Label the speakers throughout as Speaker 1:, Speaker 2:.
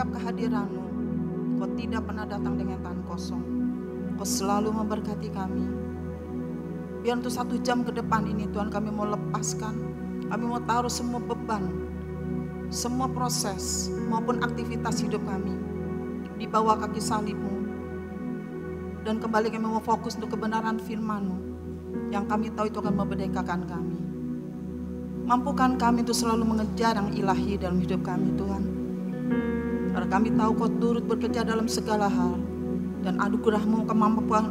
Speaker 1: setiap kehadiran-Mu, Kau tidak pernah datang dengan tangan kosong. Kau selalu memberkati kami. Biar untuk 1 jam ke depan ini Tuhan, kami mau lepaskan, kami mau taruh semua beban, semua proses maupun aktivitas hidup kami di bawah kaki salib-Mu. Dan kembali kami mau fokus untuk kebenaran firman-Mu yang kami tahu itu akan memerdekakan kami. Mampukan kami untuk selalu mengejar yang ilahi dalam hidup kami Tuhan. Karena kami tahu Kau turut bekerja dalam segala hal. Dan anugerah-Mu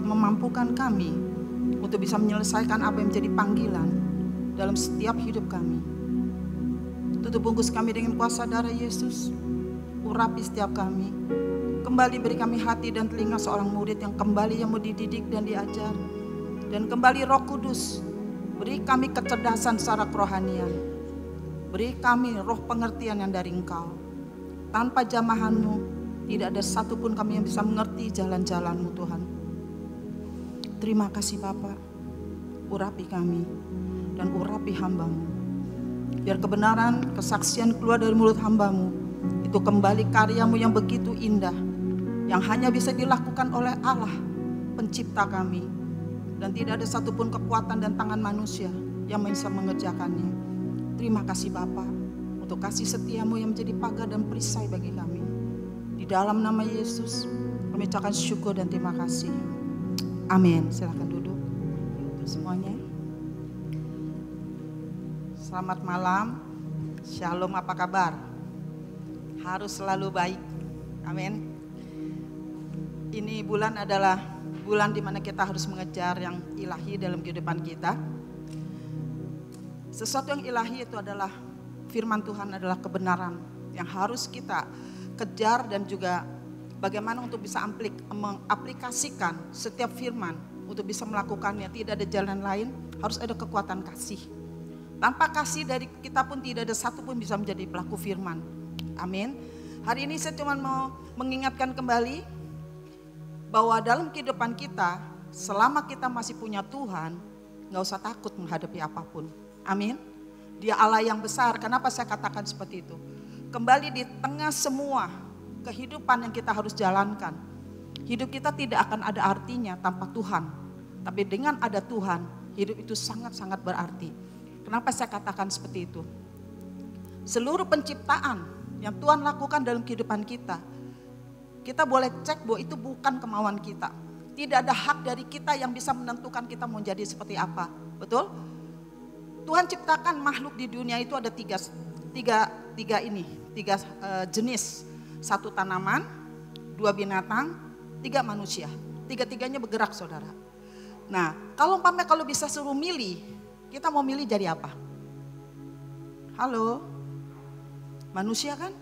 Speaker 1: memampukan kami untuk bisa menyelesaikan apa yang menjadi panggilan dalam setiap hidup kami. Tutup bungkus kami dengan kuasa darah Yesus. Urapi setiap kami. Kembali beri kami hati dan telinga seorang murid yang kembali yang mau dididik dan diajar. Dan kembali Roh Kudus, beri kami kecerdasan secara kerohanian. Beri kami roh pengertian yang dari Engkau. Tanpa jamahan-Mu, tidak ada satupun kami yang bisa mengerti jalan-jalan-Mu Tuhan. Terima kasih Bapa. Urapi kami dan urapi hamba-Mu. Biar kebenaran, kesaksian keluar dari mulut hamba-Mu, itu kembali karya-Mu yang begitu indah, yang hanya bisa dilakukan oleh Allah, pencipta kami. Dan tidak ada satupun kekuatan dan tangan manusia yang bisa mengerjakannya. Terima kasih Bapa, untuk kasih setia-Mu yang menjadi pagar dan perisai bagi kami. Di dalam nama Yesus, kami ucapkan syukur dan terima kasih. Amin. Silakan duduk untuk semuanya. Selamat malam. Shalom, apa kabar? Harus selalu baik. Amin. Ini bulan adalah bulan di mana kita harus mengejar yang ilahi dalam kehidupan kita. Sesuatu yang ilahi itu adalah firman Tuhan, adalah kebenaran yang harus kita kejar, dan juga bagaimana untuk bisa mengaplikasikan setiap firman untuk bisa melakukannya. Tidak ada jalan lain, harus ada kekuatan kasih. Tanpa kasih dari kita pun tidak ada satupun bisa menjadi pelaku firman. Amin. Hari ini saya cuma mau mengingatkan kembali bahwa dalam kehidupan kita, selama kita masih punya Tuhan, gak usah takut menghadapi apapun. Amin. Dia Allah yang besar. Kenapa saya katakan seperti itu? Kembali di tengah semua kehidupan yang kita harus jalankan, hidup kita tidak akan ada artinya tanpa Tuhan. Tapi dengan ada Tuhan, hidup itu sangat-sangat berarti. Kenapa saya katakan seperti itu? Seluruh penciptaan yang Tuhan lakukan dalam kehidupan kita, kita boleh cek bahwa itu bukan kemauan kita. Tidak ada hak dari kita yang bisa menentukan kita mau jadi seperti apa. Betul? Tuhan ciptakan makhluk di dunia itu ada tiga jenis. 1 tanaman, 2 binatang, 3 manusia. 3-tiganya bergerak saudara. Nah, kalau bisa suruh milih, kita mau milih jadi apa? Halo? Manusia kan?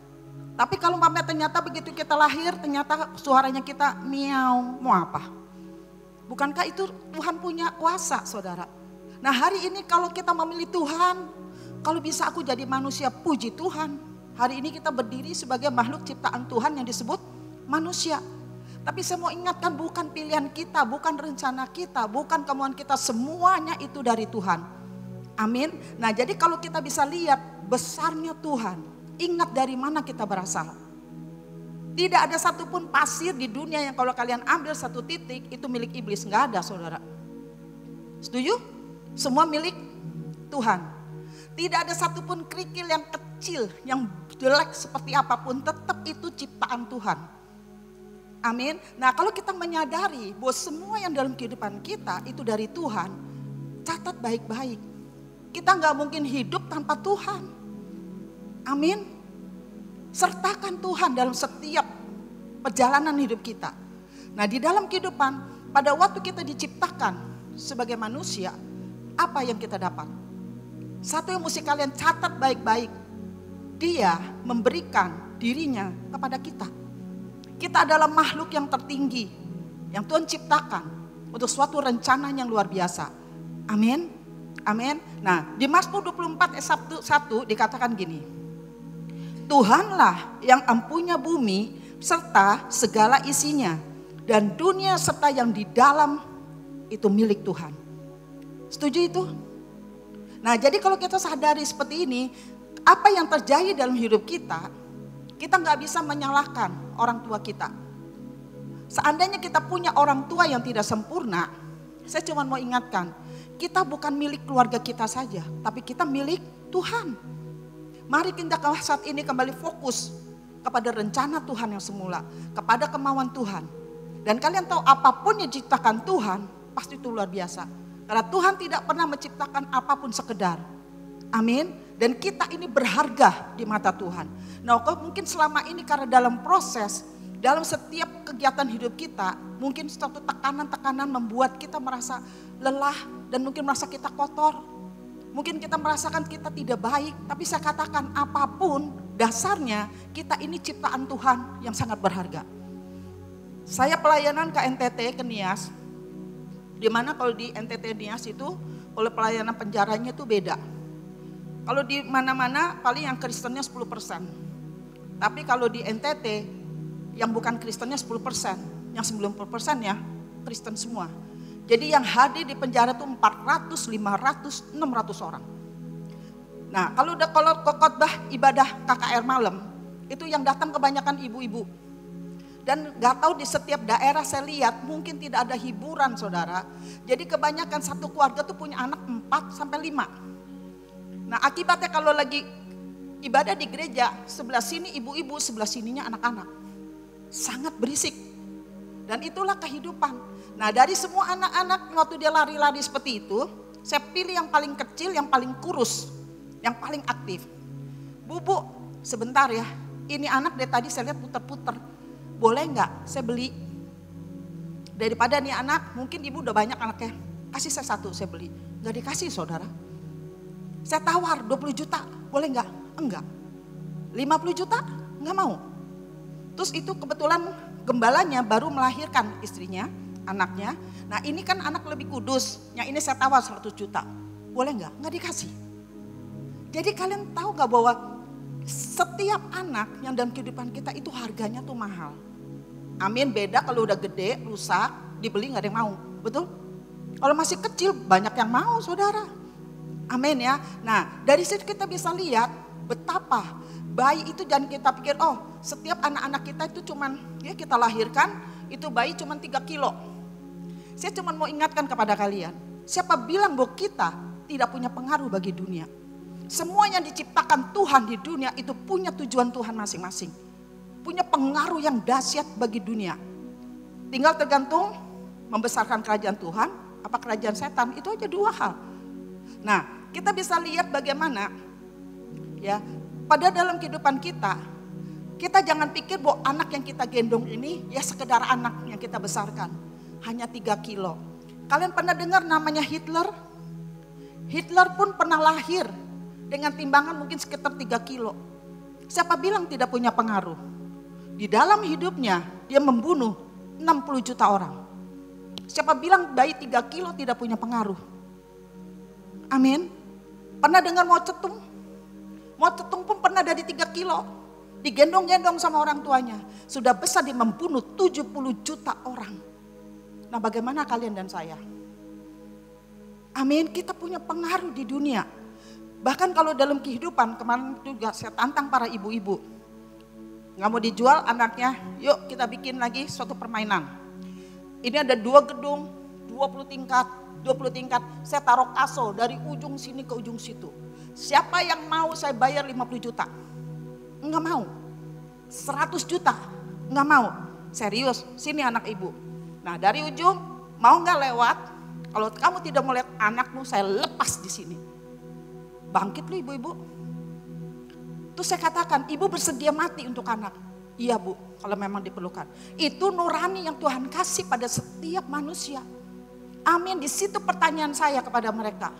Speaker 1: Tapi kalau ternyata begitu kita lahir, ternyata suaranya kita miau, mau apa? Bukankah itu Tuhan punya kuasa saudara? Nah hari ini kalau kita memilih Tuhan, kalau bisa aku jadi manusia, puji Tuhan. Hari ini kita berdiri sebagai makhluk ciptaan Tuhan yang disebut manusia. Tapi saya mau ingatkan, bukan pilihan kita, bukan rencana kita, bukan kemauan kita, semuanya itu dari Tuhan. Amin. Nah jadi kalau kita bisa lihat besarnya Tuhan, ingat dari mana kita berasal. Tidak ada satupun pasir di dunia yang kalau kalian ambil satu titik itu milik iblis, nggak ada saudara. Setuju? Semua milik Tuhan. Tidak ada satupun kerikil yang kecil, yang jelek seperti apapun, tetap itu ciptaan Tuhan. Amin. Nah kalau kita menyadari bahwa semua yang dalam kehidupan kita itu dari Tuhan, catat baik-baik. Kita nggak mungkin hidup tanpa Tuhan. Amin. Sertakan Tuhan dalam setiap perjalanan hidup kita. Nah di dalam kehidupan, pada waktu kita diciptakan sebagai manusia, apa yang kita dapat? Satu yang mesti kalian catat baik-baik. Dia memberikan dirinya kepada kita. Kita adalah makhluk yang tertinggi yang Tuhan ciptakan untuk suatu rencana yang luar biasa. Amin. Amin. Nah, di Mazmur 24 ayat 1 dikatakan gini. Tuhanlah yang empunya bumi serta segala isinya, dan dunia serta yang di dalam itu milik Tuhan. Setuju itu? Nah jadi kalau kita sadari seperti ini, apa yang terjadi dalam hidup kita, Kita nggak bisa menyalahkan orang tua kita. Seandainya kita punya orang tua yang tidak sempurna, saya cuma mau ingatkan, kita bukan milik keluarga kita saja, tapi kita milik Tuhan. Mari kita saat ini kembali fokus kepada rencana Tuhan yang semula, kepada kemauan Tuhan. Dan kalian tahu apapun yang diciptakan Tuhan, pasti itu luar biasa. Karena Tuhan tidak pernah menciptakan apapun sekedar. Amin. Dan kita ini berharga di mata Tuhan. Nah, mungkin selama ini karena dalam proses, dalam setiap kegiatan hidup kita, mungkin suatu tekanan-tekanan membuat kita merasa lelah dan mungkin merasa kita kotor. Mungkin kita merasakan kita tidak baik, tapi saya katakan apapun dasarnya kita ini ciptaan Tuhan yang sangat berharga. Saya pelayanan ke NTT, ke Nias, dimana kalau di NTT Nias itu, kalau pelayanan penjaranya itu beda. Kalau di mana-mana paling yang Kristennya 10%. Tapi kalau di NTT yang bukan Kristennya 10%, yang 90% ya Kristen semua. Jadi yang hadir di penjara itu 400, 500, 600 orang. Nah kalau khotbah ibadah KKR malam, itu yang datang kebanyakan ibu-ibu. Dan gak tahu di setiap daerah saya lihat mungkin tidak ada hiburan saudara. Jadi kebanyakan satu keluarga tuh punya anak 4 sampai 5. Nah akibatnya kalau lagi ibadah di gereja, sebelah sini ibu-ibu, sebelah sininya anak-anak. Sangat berisik. Dan itulah kehidupan. Nah dari semua anak-anak waktu dia lari-lari seperti itu, saya pilih yang paling kecil, yang paling kurus, yang paling aktif. Bu, sebentar ya, ini anak dari tadi saya lihat puter-puter. Boleh nggak saya beli? Daripada nih anak, mungkin ibu udah banyak anaknya, kasih saya satu saya beli. Nggak dikasih saudara. Saya tawar 20 juta, boleh nggak? Enggak. 50 juta? Nggak mau. Terus itu kebetulan gembalanya baru melahirkan istrinya, anaknya. Nah ini kan anak lebih kudus, yang ini saya tawar 100 juta. Boleh nggak? Nggak dikasih. Jadi kalian tahu nggak bahwa setiap anak yang dalam kehidupan kita itu harganya tuh mahal. Amin, beda kalau udah gede, rusak, dibeli nggak ada yang mau, betul? Kalau masih kecil banyak yang mau saudara. Amin ya. Nah dari situ kita bisa lihat betapa bayi itu jangan kita pikir oh setiap anak-anak kita itu cuman ya kita lahirkan itu bayi cuman 3 kilo. Saya cuman mau ingatkan kepada kalian. Siapa bilang bahwa kita tidak punya pengaruh bagi dunia. Semua yang diciptakan Tuhan di dunia itu punya tujuan Tuhan masing-masing. Punya pengaruh yang dahsyat bagi dunia. Tinggal tergantung membesarkan kerajaan Tuhan apa kerajaan setan, itu aja dua hal. Nah kita bisa lihat bagaimana ya pada dalam kehidupan kita, kita jangan pikir bahwa anak yang kita gendong ini ya sekedar anak yang kita besarkan. Hanya 3 kilo. Kalian pernah dengar namanya Hitler? Hitler pun pernah lahir dengan timbangan mungkin sekitar 3 kilo. Siapa bilang tidak punya pengaruh? Di dalam hidupnya dia membunuh 60 juta orang. Siapa bilang bayi 3 kilo tidak punya pengaruh? Amin. Pernah dengar Mao Zedong? Mao Zedong pun pernah dari 3 kilo. Digendong-gendong sama orang tuanya. Sudah besar dia membunuh 70 juta orang. Nah bagaimana kalian dan saya? Amin, kita punya pengaruh di dunia. Bahkan kalau dalam kehidupan, kemarin juga saya tantang para ibu-ibu. Nggak mau dijual anaknya, yuk kita bikin lagi suatu permainan. Ini ada 2 gedung, 20 tingkat, saya taruh kaso dari ujung sini ke ujung situ. Siapa yang mau saya bayar 50 juta? Enggak mau. 100 juta? Enggak mau. Serius, sini anak ibu. Nah dari ujung, mau nggak lewat? Kalau kamu tidak mau lihat anakmu, saya lepas di sini. Bangkit lu ibu-ibu. Terus saya katakan, ibu bersedia mati untuk anak. Iya bu, kalau memang diperlukan. Itu nurani yang Tuhan kasih pada setiap manusia. Amin, di situ pertanyaan saya kepada mereka.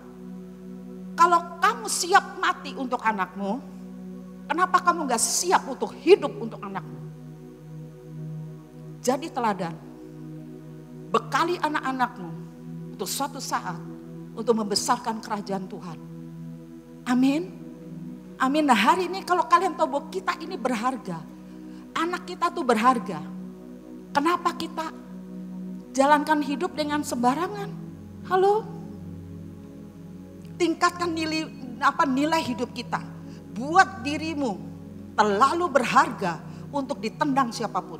Speaker 1: Kalau kamu siap mati untuk anakmu, kenapa kamu gak siap untuk hidup untuk anakmu? Jadi teladan. Bekali anak-anakmu untuk suatu saat untuk membesarkan kerajaan Tuhan. Amin. Amin. Nah hari ini kalau kalian tahu bahwa kita ini berharga. Anak kita tuh berharga. Kenapa kita jalankan hidup dengan sembarangan? Halo? Tingkatkan nilai hidup kita. Buat dirimu terlalu berharga untuk ditendang siapapun.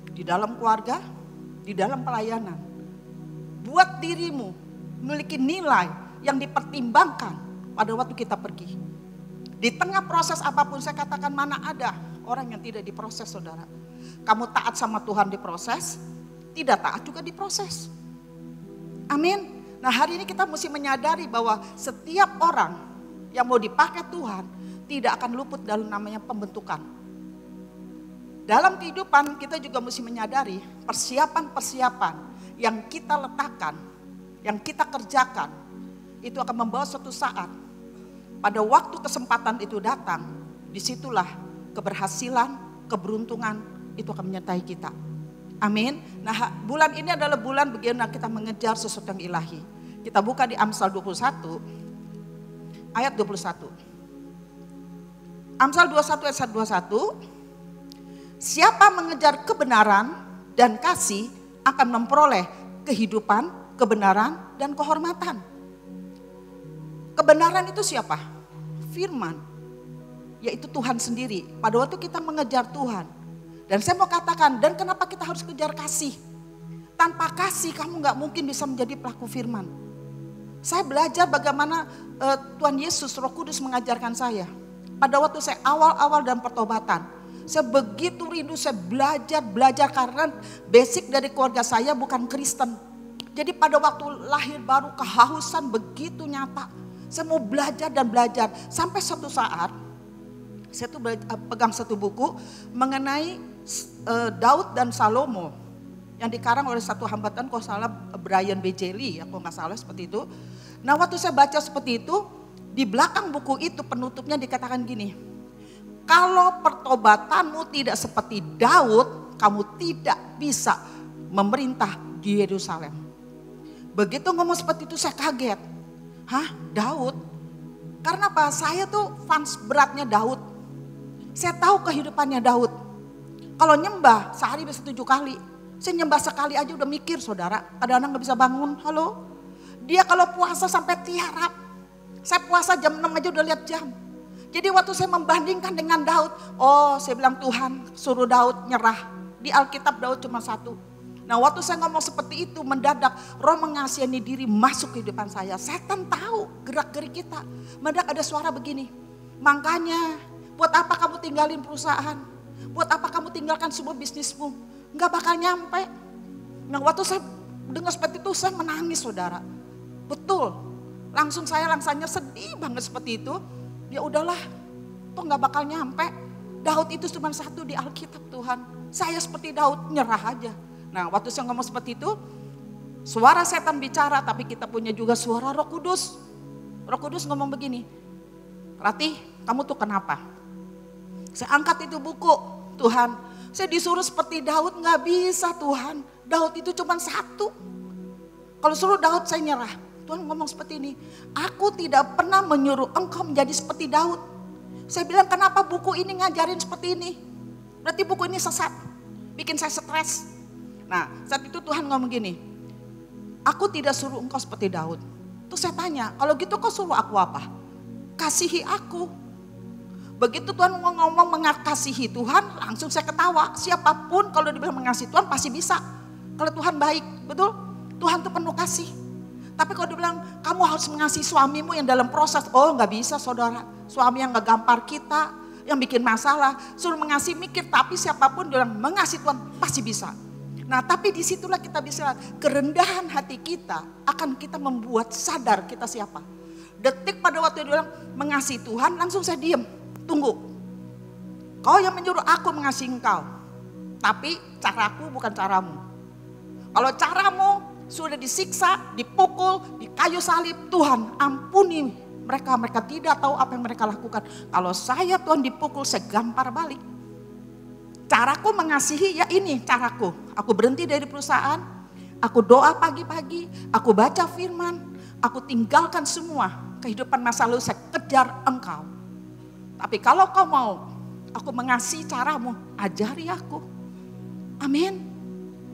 Speaker 1: Di dalam keluarga, di dalam pelayanan. Buat dirimu memiliki nilai yang dipertimbangkan pada waktu kita pergi. Di tengah proses apapun, saya katakan mana ada orang yang tidak diproses, saudara. Kamu taat sama Tuhan diproses, tidak taat juga diproses. Amin. Nah, hari ini kita mesti menyadari bahwa setiap orang yang mau dipakai Tuhan tidak akan luput dalam namanya pembentukan. Dalam kehidupan kita juga mesti menyadari persiapan-persiapan yang kita letakkan, yang kita kerjakan, itu akan membawa suatu saat pada waktu kesempatan itu datang, disitulah keberhasilan, keberuntungan itu akan menyertai kita. Amin. Nah, bulan ini adalah bulan bagaimana kita mengejar sesuatu yang ilahi. Kita buka di Amsal 21 ayat 21. Amsal 21 ayat 21. Siapa mengejar kebenaran dan kasih akan memperoleh kehidupan, kebenaran dan kehormatan. Kebenaran itu siapa? Firman, yaitu Tuhan sendiri. Pada waktu kita mengejar Tuhan. Dan saya mau katakan, dan kenapa kita harus kejar kasih? Tanpa kasih kamu gak mungkin bisa menjadi pelaku firman. Saya belajar bagaimana Tuhan Yesus, Roh Kudus mengajarkan saya. Pada waktu saya awal-awal dalam pertobatan, saya begitu rindu, saya belajar karena basic dari keluarga saya bukan Kristen. Jadi pada waktu lahir baru kehausan begitu nyata. Saya mau belajar dan belajar. Sampai suatu saat, saya tuh pegang satu buku mengenai Daud dan Salomo. Yang dikarang oleh satu hambatan, kalau salah Brian B. Jelly, kalau nggak salah seperti itu. Nah, waktu saya baca seperti itu, di belakang buku itu penutupnya dikatakan gini, kalau pertobatanmu tidak seperti Daud, kamu tidak bisa memerintah di Yerusalem. Begitu ngomong seperti itu saya kaget. Hah, Daud? Karena apa? Saya tuh fans beratnya Daud. Saya tahu kehidupannya Daud. Kalau nyembah sehari bisa 7 kali. Saya nyembah sekali aja udah mikir, saudara. Kadang-kadang gak bisa bangun. Halo? Dia kalau puasa sampai tiarap. Saya puasa jam 6 aja udah lihat jam. Jadi waktu saya membandingkan dengan Daud. Oh, saya bilang Tuhan suruh Daud nyerah. Di Alkitab Daud cuma 1. Nah, waktu saya ngomong seperti itu, mendadak Roh mengasihani diri masuk ke kehidupan saya. Setan tahu gerak-gerik kita. Mendadak ada suara begini. Makanya, buat apa kamu tinggalin perusahaan? Buat apa kamu tinggalkan semua bisnismu? Nggak bakal nyampe. Nah, waktu saya dengar seperti itu, saya menangis, saudara. Betul. Langsung saya rasanya sedih banget seperti itu. Ya udahlah, toh nggak bakal nyampe. Daud itu cuma 1 di Alkitab, Tuhan. Saya seperti Daud, nyerah aja. Nah, waktu saya ngomong seperti itu, suara setan bicara, tapi kita punya juga suara Roh Kudus. Roh Kudus ngomong begini, Ratih, kamu tuh kenapa? Saya angkat itu buku, Tuhan, saya disuruh seperti Daud, nggak bisa Tuhan. Daud itu cuma 1. Kalau suruh Daud saya nyerah. Tuhan ngomong seperti ini, aku tidak pernah menyuruh engkau menjadi seperti Daud. Saya bilang, kenapa buku ini ngajarin seperti ini? Berarti buku ini sesat, bikin saya stres. Nah, saat itu Tuhan ngomong gini, aku tidak suruh engkau seperti Daud. Terus saya tanya, kalau gitu kau suruh aku apa? Kasihi aku. Begitu Tuhan ngomong mengasihi Tuhan, langsung saya ketawa. Siapapun kalau dibilang mengasihi Tuhan pasti bisa. Kalau Tuhan baik, betul? Tuhan tuh penuh kasih. Tapi kalau dibilang kamu harus mengasihi suamimu yang dalam proses, oh nggak bisa, saudara. Suami yang nggak gampar kita, yang bikin masalah, suruh mengasihi mikir. Tapi siapapun dia bilang mengasihi Tuhan pasti bisa. Nah, tapi disitulah kita bisa kerendahan hati kita akan kita membuat sadar kita siapa. Detik pada waktu dia bilang mengasihi Tuhan, langsung saya diam, tunggu. Kau yang menyuruh aku mengasihi engkau, tapi caraku bukan caramu. Kalau caramu sudah disiksa, dipukul, di kayu salib, Tuhan ampuni mereka, mereka tidak tahu apa yang mereka lakukan. Kalau saya Tuhan dipukul, saya gampar balik. Caraku mengasihi ya ini caraku. Aku berhenti dari perusahaan, aku doa pagi-pagi, aku baca firman, aku tinggalkan semua kehidupan masa lalu, saya kejar engkau. Tapi kalau kau mau aku mengasihi caramu, ajari aku. Amin.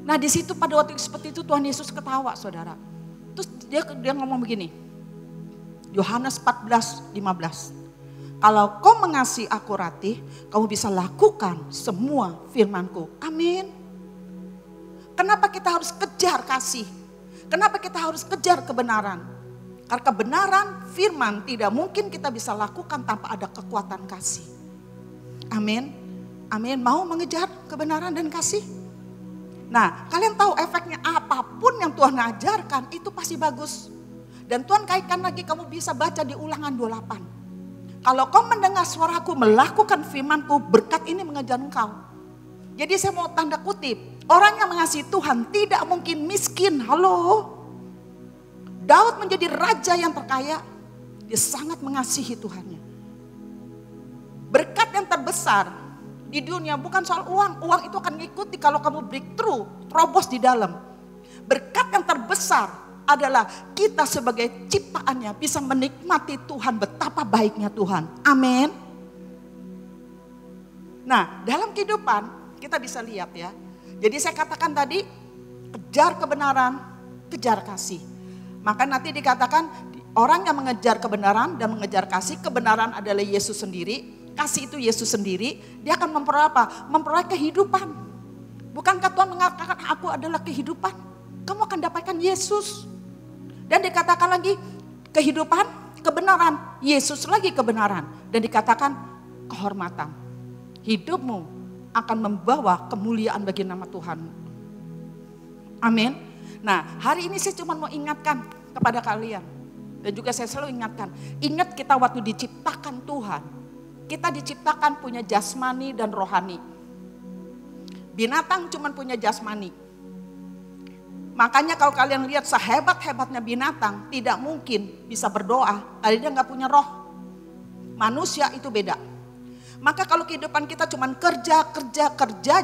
Speaker 1: Nah, di situ pada waktu seperti itu Tuhan Yesus ketawa, saudara. Terus dia ngomong begini. Yohanes 14:15. Kalau kau mengasihi aku Ratih, kamu bisa lakukan semua firman-Ku. Amin. Kenapa kita harus kejar kasih? Kenapa kita harus kejar kebenaran? Karena kebenaran firman tidak mungkin kita bisa lakukan tanpa ada kekuatan kasih. Amin. Amin. Mau mengejar kebenaran dan kasih? Nah, kalian tahu efeknya apapun yang Tuhan ajarkan itu pasti bagus. Dan Tuhan kaitkan lagi, kamu bisa baca di Ulangan 28. Kalau kau mendengar suaraku, melakukan firman-Ku, berkat ini mengejar engkau. Jadi saya mau tanda kutip, orang yang mengasihi Tuhan tidak mungkin miskin. Halo. Daud menjadi raja yang terkaya. Dia sangat mengasihi Tuhannya. Berkat yang terbesar di dunia bukan soal uang. Uang itu akan mengikuti kalau kamu breakthrough, terobos di dalam. Berkat yang terbesar adalah kita sebagai ciptaannya bisa menikmati Tuhan, betapa baiknya Tuhan. Amin. Nah, dalam kehidupan kita bisa lihat ya. Jadi saya katakan tadi, kejar kebenaran, kejar kasih. Maka nanti dikatakan orang yang mengejar kebenaran dan mengejar kasih, kebenaran adalah Yesus sendiri, kasih itu Yesus sendiri, dia akan memperoleh apa? Memperoleh kehidupan. Bukankah Tuhan mengatakan aku adalah kehidupan? Kamu akan dapatkan Yesus. Dan dikatakan lagi kehidupan, kebenaran, Yesus lagi kebenaran. Dan dikatakan kehormatan. Hidupmu akan membawa kemuliaan bagi nama Tuhan. Amin. Nah, hari ini saya cuma mau ingatkan kepada kalian. Dan juga saya selalu ingatkan. Ingat kita waktu diciptakan Tuhan. Kita diciptakan punya jasmani dan rohani. Binatang cuma punya jasmani. Makanya kalau kalian lihat sehebat-hebatnya binatang tidak mungkin bisa berdoa. Dia nggak punya roh. Manusia itu beda. Maka kalau kehidupan kita cuma kerja,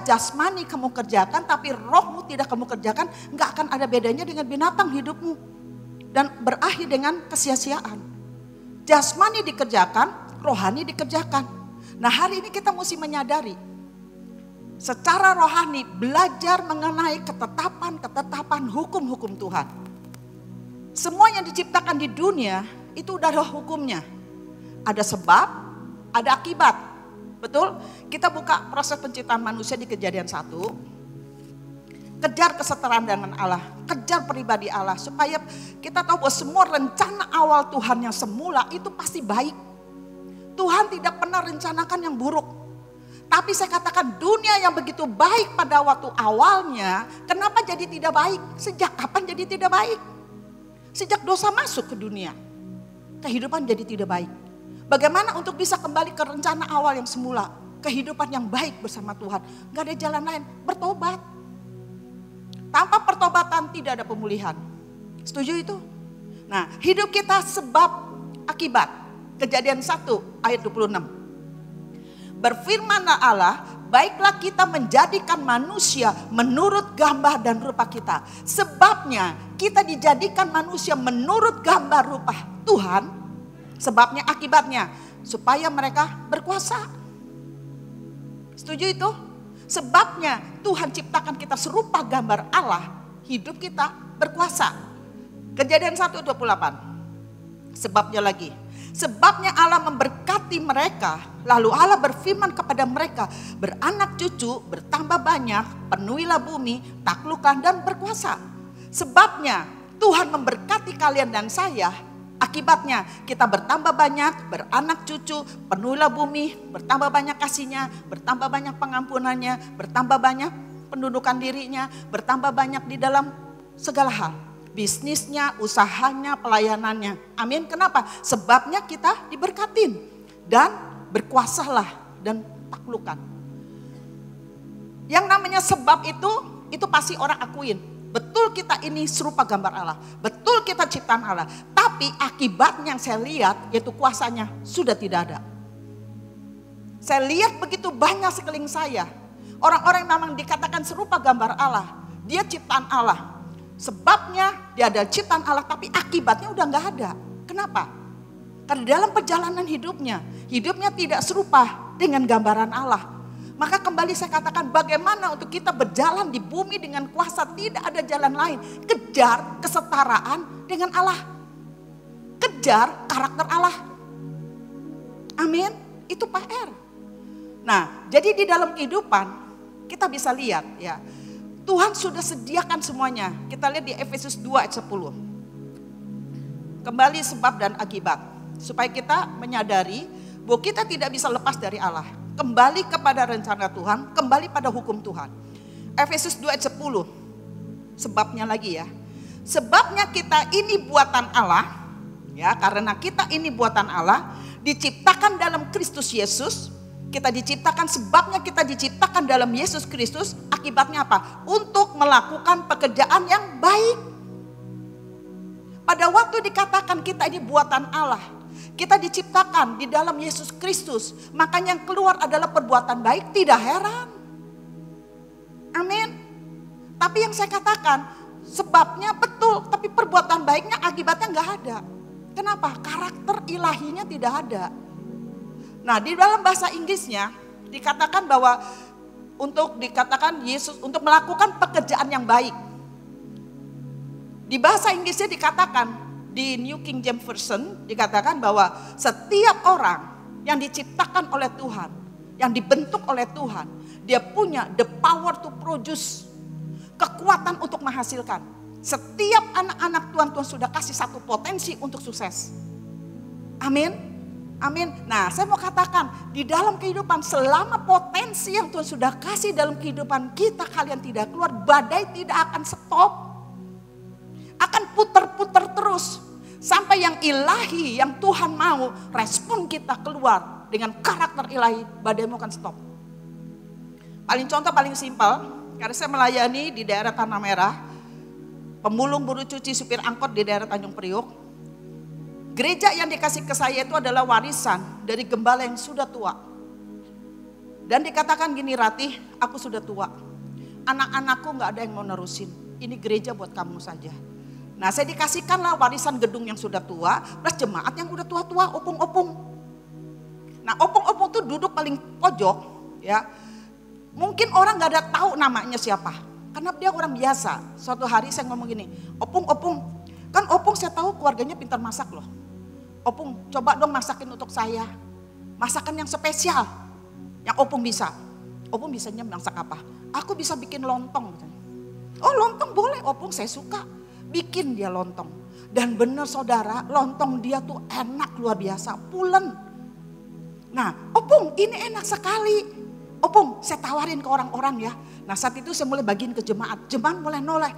Speaker 1: jasmani kamu kerjakan, tapi rohmu tidak kamu kerjakan, nggak akan ada bedanya dengan binatang hidupmu. Dan berakhir dengan kesia-siaan. Jasmani dikerjakan, rohani dikerjakan. Nah, hari ini kita mesti menyadari, secara rohani belajar mengenai ketetapan hukum-hukum Tuhan. Semua yang diciptakan di dunia itu udah ada hukumnya. Ada sebab, ada akibat. Betul? Kita buka proses penciptaan manusia di Kejadian 1. Kejar kesetaraan dengan Allah, kejar pribadi Allah, supaya kita tahu bahwa semua rencana awal Tuhan yang semula itu pasti baik. Tuhan tidak pernah rencanakan yang buruk. Tapi saya katakan dunia yang begitu baik pada waktu awalnya, kenapa jadi tidak baik? Sejak kapan jadi tidak baik? Sejak dosa masuk ke dunia, kehidupan jadi tidak baik. Bagaimana untuk bisa kembali ke rencana awal yang semula? Kehidupan yang baik bersama Tuhan. Gak ada jalan lain, bertobat. Tanpa pertobatan tidak ada pemulihan. Setuju itu? Nah, hidup kita sebab akibat. Kejadian 1 ayat 26. Berfirmanlah Allah, baiklah kita menjadikan manusia menurut gambar dan rupa kita. Sebabnya kita dijadikan manusia menurut gambar rupa Tuhan. Sebabnya akibatnya supaya mereka berkuasa. Setuju itu? Sebabnya Tuhan ciptakan kita serupa gambar Allah. Hidup kita berkuasa. Kejadian 1:28. Sebabnya lagi. Sebabnya Allah memberkati mereka. Lalu Allah berfirman kepada mereka. Beranak cucu, bertambah banyak, penuhilah bumi, taklukkan dan berkuasa. Sebabnya Tuhan memberkati kalian dan saya. Akibatnya kita bertambah banyak, beranak cucu, penuhilah bumi, bertambah banyak kasihnya, bertambah banyak pengampunannya, bertambah banyak pendudukan dirinya, bertambah banyak di dalam segala hal. Bisnisnya, usahanya, pelayanannya. Amin. Kenapa? Sebabnya kita diberkatin dan berkuasalah dan taklukan. Yang namanya sebab itu pasti orang akuin. Betul kita ini serupa gambar Allah. Betul kita ciptaan Allah. Tapi akibatnya yang saya lihat yaitu kuasanya sudah tidak ada. Saya lihat begitu banyak sekeliling saya. Orang-orang yang memang dikatakan serupa gambar Allah. Dia ciptaan Allah. Sebabnya dia ada ciptaan Allah tapi akibatnya udah gak ada. Kenapa? Karena dalam perjalanan hidupnya tidak serupa dengan gambaran Allah. Maka kembali saya katakan bagaimana untuk kita berjalan di bumi dengan kuasa, tidak ada jalan lain. Kejar kesetaraan dengan Allah. Kejar karakter Allah. Amin, itu PR. Nah, jadi di dalam kehidupan kita bisa lihat ya, Tuhan sudah sediakan semuanya. Kita lihat di Efesus 2 ayat 10. Kembali sebab dan akibat. Supaya kita menyadari bahwa kita tidak bisa lepas dari Allah. Kembali kepada rencana Tuhan, kembali pada hukum Tuhan. Efesus 2 ayat 10. Sebabnya lagi ya. Sebabnya kita ini buatan Allah, ya, karena kita ini buatan Allah, diciptakan dalam Kristus Yesus. Kita diciptakan, sebabnya kita diciptakan dalam Yesus Kristus. Akibatnya apa? Untuk melakukan pekerjaan yang baik. Pada waktu dikatakan kita ini buatan Allah, kita diciptakan di dalam Yesus Kristus, makanya yang keluar adalah perbuatan baik. Tidak heran. Amin. Tapi yang saya katakan, sebabnya betul, tapi perbuatan baiknya akibatnya nggak ada. Kenapa? Karakter ilahinya tidak ada. Nah, di dalam bahasa Inggrisnya dikatakan bahwa untuk dikatakan Yesus untuk melakukan pekerjaan yang baik. Di bahasa Inggrisnya dikatakan, di New King James Version dikatakan bahwa setiap orang yang diciptakan oleh Tuhan, yang dibentuk oleh Tuhan, dia punya the power to produce, kekuatan untuk menghasilkan. Setiap anak-anak Tuhan sudah kasih satu potensi untuk sukses. Amin. Amin. Nah, saya mau katakan, di dalam kehidupan selama potensi yang Tuhan sudah kasih dalam kehidupan kita, kalian tidak keluar, badai tidak akan stop. Akan putar-putar terus. Sampai yang ilahi, yang Tuhan mau, respon kita keluar dengan karakter ilahi, badai mau akan stop. Paling contoh, paling simpel, karena saya melayani di daerah Tanah Merah, pemulung buru cuci supir angkot di daerah Tanjung Priok. Gereja yang dikasih ke saya itu adalah warisan dari gembala yang sudah tua. Dan dikatakan gini, Ratih, aku sudah tua. Anak-anakku gak ada yang mau nerusin. Ini gereja buat kamu saja. Nah, saya dikasihkanlah warisan gedung yang sudah tua, plus jemaat yang udah tua-tua, opung-opung. Nah, opung-opung tuh duduk paling pojok, ya. Mungkin orang gak ada tahu namanya siapa. Karena dia orang biasa. Suatu hari saya ngomong gini, opung-opung. Kan opung saya tahu keluarganya pintar masak loh. Opung, coba dong masakin untuk saya. Masakan yang spesial. Yang opung bisa. Opung bisanya masak apa? Aku bisa bikin lontong. Oh, lontong boleh, opung, saya suka. Bikin dia lontong. Dan benar saudara, lontong dia tuh enak luar biasa. Pulen. Nah, opung ini enak sekali. Opung, saya tawarin ke orang-orang ya. Nah, saat itu saya mulai bagiin ke jemaat. Jemaat mulai noleh.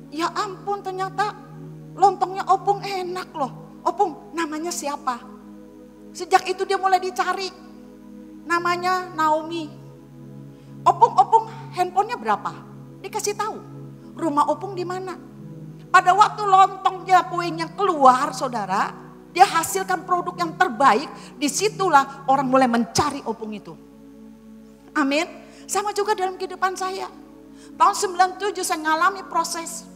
Speaker 1: Ya ampun, ternyata lontongnya opung enak loh. Opung, namanya siapa? Sejak itu dia mulai dicari. Namanya Naomi. Opung, handphonenya berapa? Dikasih tahu. Rumah opung di mana? Pada waktu lontongnya, kuenya keluar, saudara, dia hasilkan produk yang terbaik. Disitulah orang mulai mencari opung itu. Amin. Sama juga dalam kehidupan saya. Tahun 97 saya ngalami proses.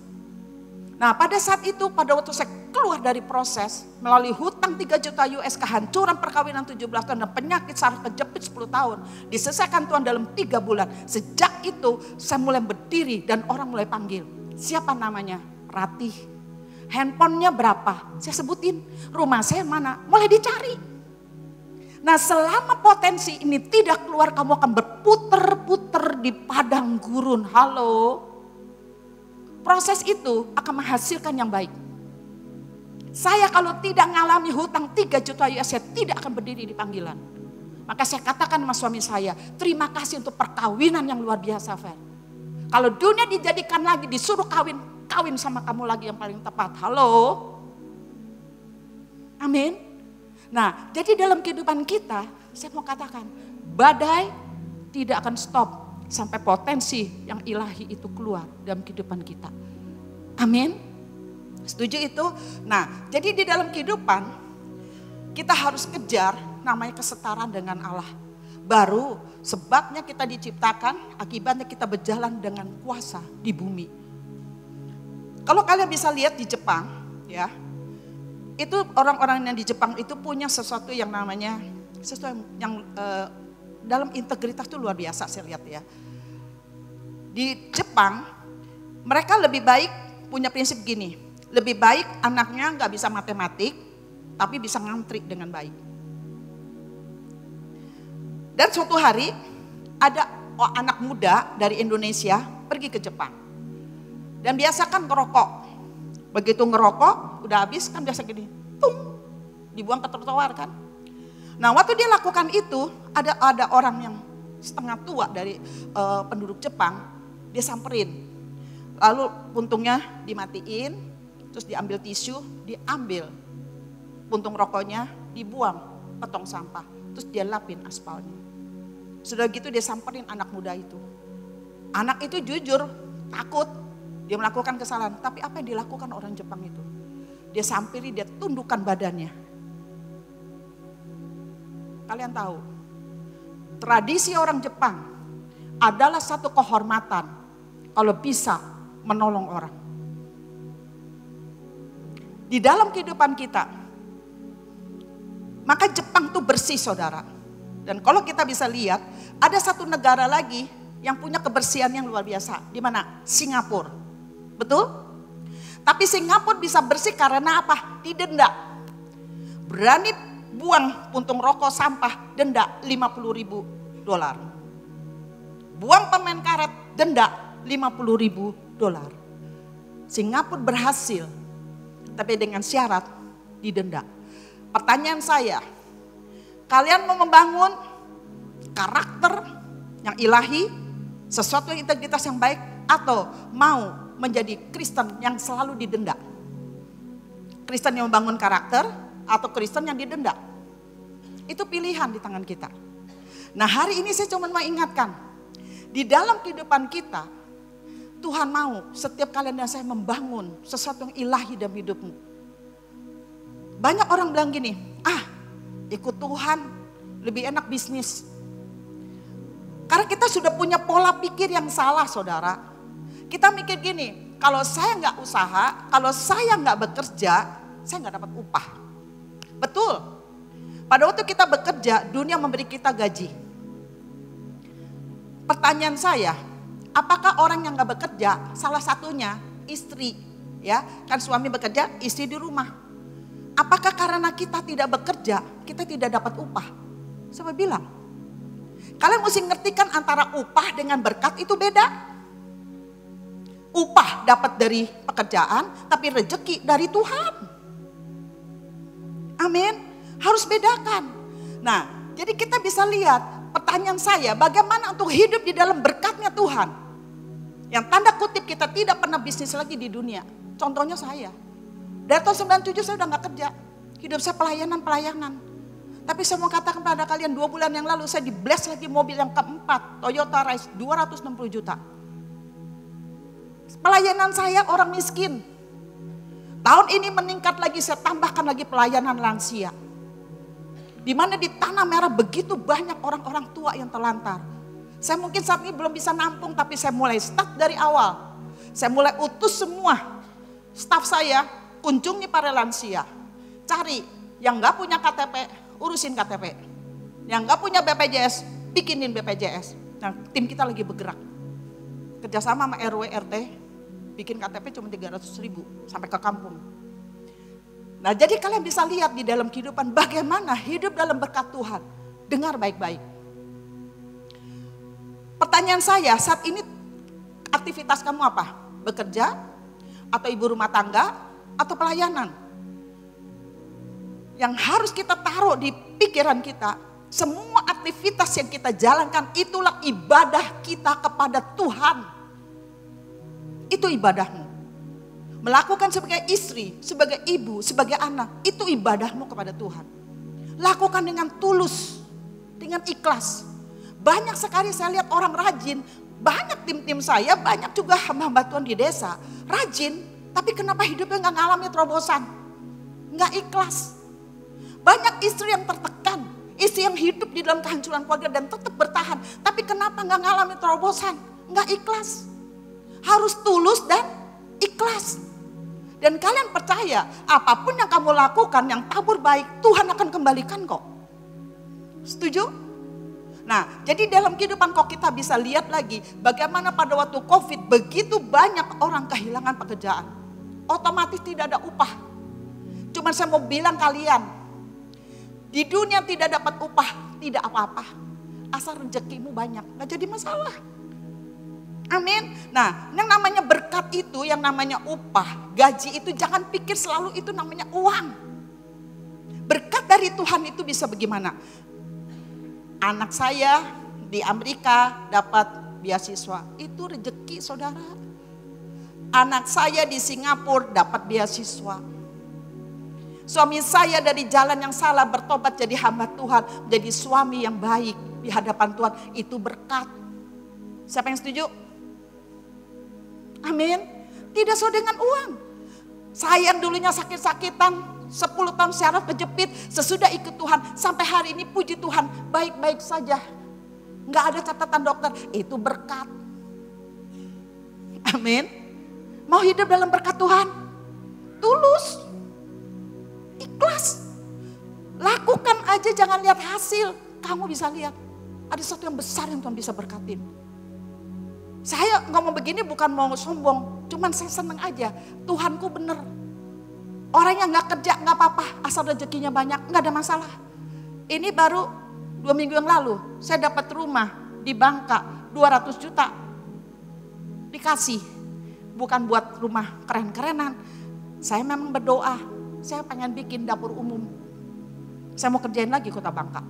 Speaker 1: Nah, pada saat itu, pada waktu saya keluar dari proses, melalui hutang 3 juta US, kehancuran perkawinan 17 tahun, dan penyakit saraf kejepit 10 tahun, diselesaikan Tuhan dalam 3 bulan. Sejak itu, saya mulai berdiri dan orang mulai panggil. Siapa namanya? Ratih. Handphonenya berapa? Saya sebutin. Rumah saya mana? Mulai dicari. Nah, selama potensi ini tidak keluar, kamu akan berputar-putar di padang gurun. Halo? Proses itu akan menghasilkan yang baik. Saya kalau tidak mengalami hutang 3 juta US, saya tidak akan berdiri di panggilan. Maka saya katakan sama suami saya, terima kasih untuk perkawinan yang luar biasa, Fer. Kalau dunia dijadikan lagi, disuruh kawin sama kamu lagi yang paling tepat. Halo? Amin. Nah, jadi dalam kehidupan kita, saya mau katakan, badai tidak akan stop sampai potensi yang ilahi itu keluar dalam kehidupan kita. Amin. Setuju itu? Nah, jadi di dalam kehidupan kita harus kejar namanya kesetaraan dengan Allah. Baru sebabnya kita diciptakan, akibatnya kita berjalan dengan kuasa di bumi. Kalau kalian bisa lihat di Jepang, ya, itu orang-orang yang di Jepang itu punya sesuatu yang namanya, sesuatu yang dalam integritas itu luar biasa saya lihat ya. Di Jepang, mereka lebih baik punya prinsip gini, lebih baik anaknya nggak bisa matematik, tapi bisa ngantri dengan baik. Dan suatu hari ada anak muda dari Indonesia pergi ke Jepang. Dan biasa kan ngerokok. Begitu ngerokok, udah habis kan biasa gini, tung, dibuang ke trotoar kan. Nah waktu dia lakukan itu, ada orang yang setengah tua dari penduduk Jepang, dia samperin. Lalu puntungnya dimatiin, terus diambil tisu, diambil puntung rokoknya, dibuang ke tong sampah. Terus dia lapin aspalnya. Sudah gitu dia samperin anak muda itu. Anak itu jujur, takut, dia melakukan kesalahan. Tapi apa yang dilakukan orang Jepang itu? Dia sampiri, dia tundukkan badannya. Kalian tahu, tradisi orang Jepang adalah satu kehormatan kalau bisa menolong orang. Di dalam kehidupan kita, maka Jepang tuh bersih saudara. Dan kalau kita bisa lihat, ada satu negara lagi yang punya kebersihan yang luar biasa. Di mana? Singapura. Betul? Tapi Singapura bisa bersih karena apa? Didenda. Berani buang puntung rokok sampah, denda $50.000. Buang permen karet, denda $50.000. Singapura berhasil, tapi dengan syarat didenda. Pertanyaan saya, kalian mau membangun karakter yang ilahi, sesuatu yang integritas yang baik, atau mau menjadi Kristen yang selalu didenda? Kristen yang membangun karakter atau Kristen yang didenda? Itu pilihan di tangan kita. Nah hari ini saya cuma mau ingatkan, di dalam kehidupan kita, Tuhan mau setiap kalian dan saya membangun sesuatu yang ilahi dalam hidupmu. Banyak orang bilang gini, ikut Tuhan lebih enak bisnis. Karena kita sudah punya pola pikir yang salah saudara. Kita mikir gini, kalau saya nggak usaha, kalau saya nggak bekerja, saya nggak dapat upah. Betul. Pada waktu kita bekerja, dunia memberi kita gaji. Pertanyaan saya, apakah orang yang nggak bekerja, salah satunya istri, ya kan suami bekerja, istri di rumah. Apakah karena kita tidak bekerja, kita tidak dapat upah? Saya bilang, kalian mesti ngertikan antara upah dengan berkat itu beda. Upah dapat dari pekerjaan, tapi rezeki dari Tuhan. Amin. Harus bedakan. Nah, jadi kita bisa lihat, pertanyaan saya, bagaimana untuk hidup di dalam berkatnya Tuhan? Yang tanda kutip kita tidak pernah bisnis lagi di dunia. Contohnya saya. Dari tahun 97 saya udah gak kerja. Hidup saya pelayanan. Tapi saya mau katakan pada kalian, 2 bulan yang lalu saya di-bless lagi mobil yang keempat. Toyota Rise 260 juta. Pelayanan saya orang miskin. Tahun ini meningkat lagi, saya tambahkan lagi pelayanan lansia. Di mana di Tanah Merah begitu banyak orang-orang tua yang terlantar. Saya mungkin saat ini belum bisa nampung, tapi saya mulai start dari awal. Saya mulai utus semua staf saya, kunjungi para lansia. Cari yang gak punya KTP, urusin KTP. Yang gak punya BPJS, bikinin BPJS. Nah, tim kita lagi bergerak. Kerjasama sama RW, RT, bikin KTP cuma 300.000 sampai ke kampung. Nah jadi kalian bisa lihat di dalam kehidupan bagaimana hidup dalam berkat Tuhan. Dengar baik-baik. Pertanyaan saya, saat ini aktivitas kamu apa? Bekerja? Atau ibu rumah tangga? Atau pelayanan? Yang harus kita taruh di pikiran kita, semua aktivitas yang kita jalankan itulah ibadah kita kepada Tuhan. Itu ibadahmu. Melakukan sebagai istri, sebagai ibu, sebagai anak, itu ibadahmu kepada Tuhan. Lakukan dengan tulus, dengan ikhlas. Banyak sekali saya lihat orang rajin, banyak tim-tim saya, banyak juga hamba-hamba Tuhan di desa, rajin, tapi kenapa hidupnya gak ngalami terobosan? Gak ikhlas. Banyak istri yang tertekan, istri yang hidup di dalam kehancuran keluarga dan tetap bertahan, tapi kenapa gak ngalami terobosan? Gak ikhlas. Harus tulus dan ikhlas. Dan kalian percaya, apapun yang kamu lakukan yang tabur baik, Tuhan akan kembalikan kok. Setuju? Nah, jadi dalam kehidupan kok kita bisa lihat lagi bagaimana pada waktu COVID begitu banyak orang kehilangan pekerjaan. Otomatis tidak ada upah. Cuman saya mau bilang kalian, di dunia tidak dapat upah, tidak apa-apa. asal rezekimu banyak, gak jadi masalah. Amin. Nah, yang namanya berkat itu, yang namanya upah, gaji itu jangan pikir selalu itu namanya uang. Berkat dari Tuhan itu bisa bagaimana? Anak saya di Amerika dapat beasiswa, itu rezeki saudara. Anak saya di Singapura dapat beasiswa. Suami saya dari jalan yang salah bertobat jadi hamba Tuhan, menjadi suami yang baik di hadapan Tuhan, itu berkat. Siapa yang setuju? Amin. Tidak sesuai dengan uang. Saya yang dulunya sakit-sakitan, 10 tahun syaraf kejepit, sesudah ikut Tuhan, sampai hari ini puji Tuhan, baik-baik saja. Nggak ada catatan dokter, itu berkat. Amin. Mau hidup dalam berkat Tuhan? Tulus. Ikhlas. Lakukan aja, jangan lihat hasil. Kamu bisa lihat, ada sesuatu yang besar yang Tuhan bisa berkatin. Saya ngomong begini bukan mau sombong, cuman saya senang aja. Tuhanku bener. Orang yang gak kerja gak apa-apa, asal rezekinya banyak, gak ada masalah. Ini baru 2 minggu yang lalu, saya dapat rumah di Bangka, 200 juta. Dikasih, bukan buat rumah keren-kerenan. Saya memang berdoa, saya pengen bikin dapur umum. Saya mau kerjain lagi kota Bangka.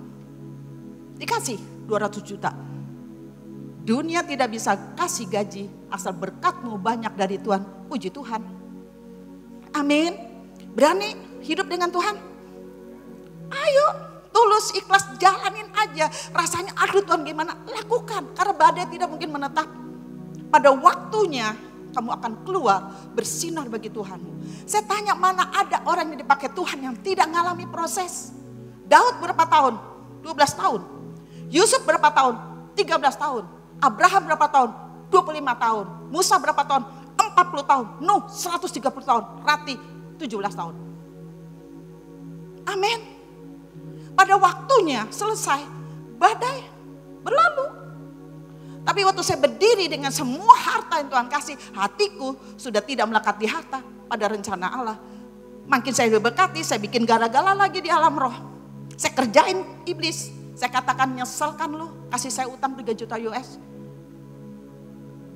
Speaker 1: Dikasih 200 juta. Dunia tidak bisa kasih gaji asal berkatmu banyak dari Tuhan. Puji Tuhan. Amin. Berani hidup dengan Tuhan? Ayo, tulus, ikhlas, jalanin aja. Rasanya aduh Tuhan gimana? Lakukan. Karena badai tidak mungkin menetap. Pada waktunya kamu akan keluar bersinar bagi Tuhanmu. Saya tanya, mana ada orang yang dipakai Tuhan yang tidak mengalami proses? Daud berapa tahun? 12 tahun. Yusuf berapa tahun? 13 tahun. Abraham berapa tahun? 25 tahun. Musa berapa tahun? 40 tahun. Nuh 130 tahun. Rati 17 tahun. Amin. Pada waktunya selesai, badai berlalu. Tapi waktu saya berdiri dengan semua harta yang Tuhan kasih, hatiku sudah tidak melekat di harta, pada rencana Allah. Makin saya diberkati, saya bikin gara-gara lagi di alam roh. Saya kerjain iblis. Saya katakan, nyeselkan lo, kasih saya utang 3 juta US.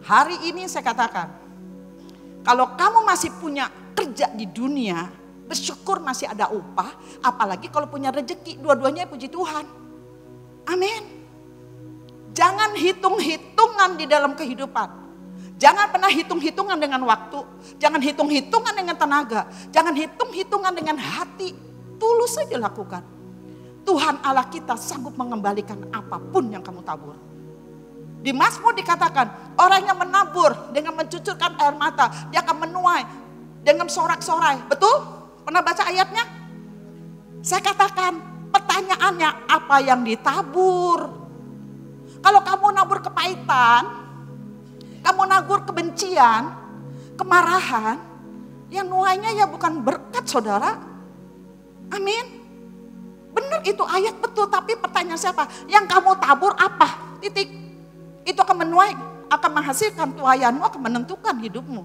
Speaker 1: Hari ini saya katakan, kalau kamu masih punya kerja di dunia, bersyukur masih ada upah, apalagi kalau punya rezeki, dua-duanya puji Tuhan. Amin. Jangan hitung-hitungan di dalam kehidupan. Jangan pernah hitung-hitungan dengan waktu, jangan hitung-hitungan dengan tenaga, jangan hitung-hitungan dengan hati. Tulus saja lakukan. Tuhan Allah kita sanggup mengembalikan apapun yang kamu tabur. Di Mazmur dikatakan, orang yang menabur dengan mencucurkan air mata, dia akan menuai dengan sorak-sorai. Betul? Pernah baca ayatnya? Saya katakan, pertanyaannya apa yang ditabur? Kalau kamu nabur kepahitan, kamu nabur kebencian, kemarahan, yang nuainya ya bukan berkat saudara. Amin. Benar itu ayat betul, tapi pertanyaan siapa? Yang kamu tabur apa? Titik. Itu akan menuai, akan menghasilkan tuaianmu, akan menentukan hidupmu.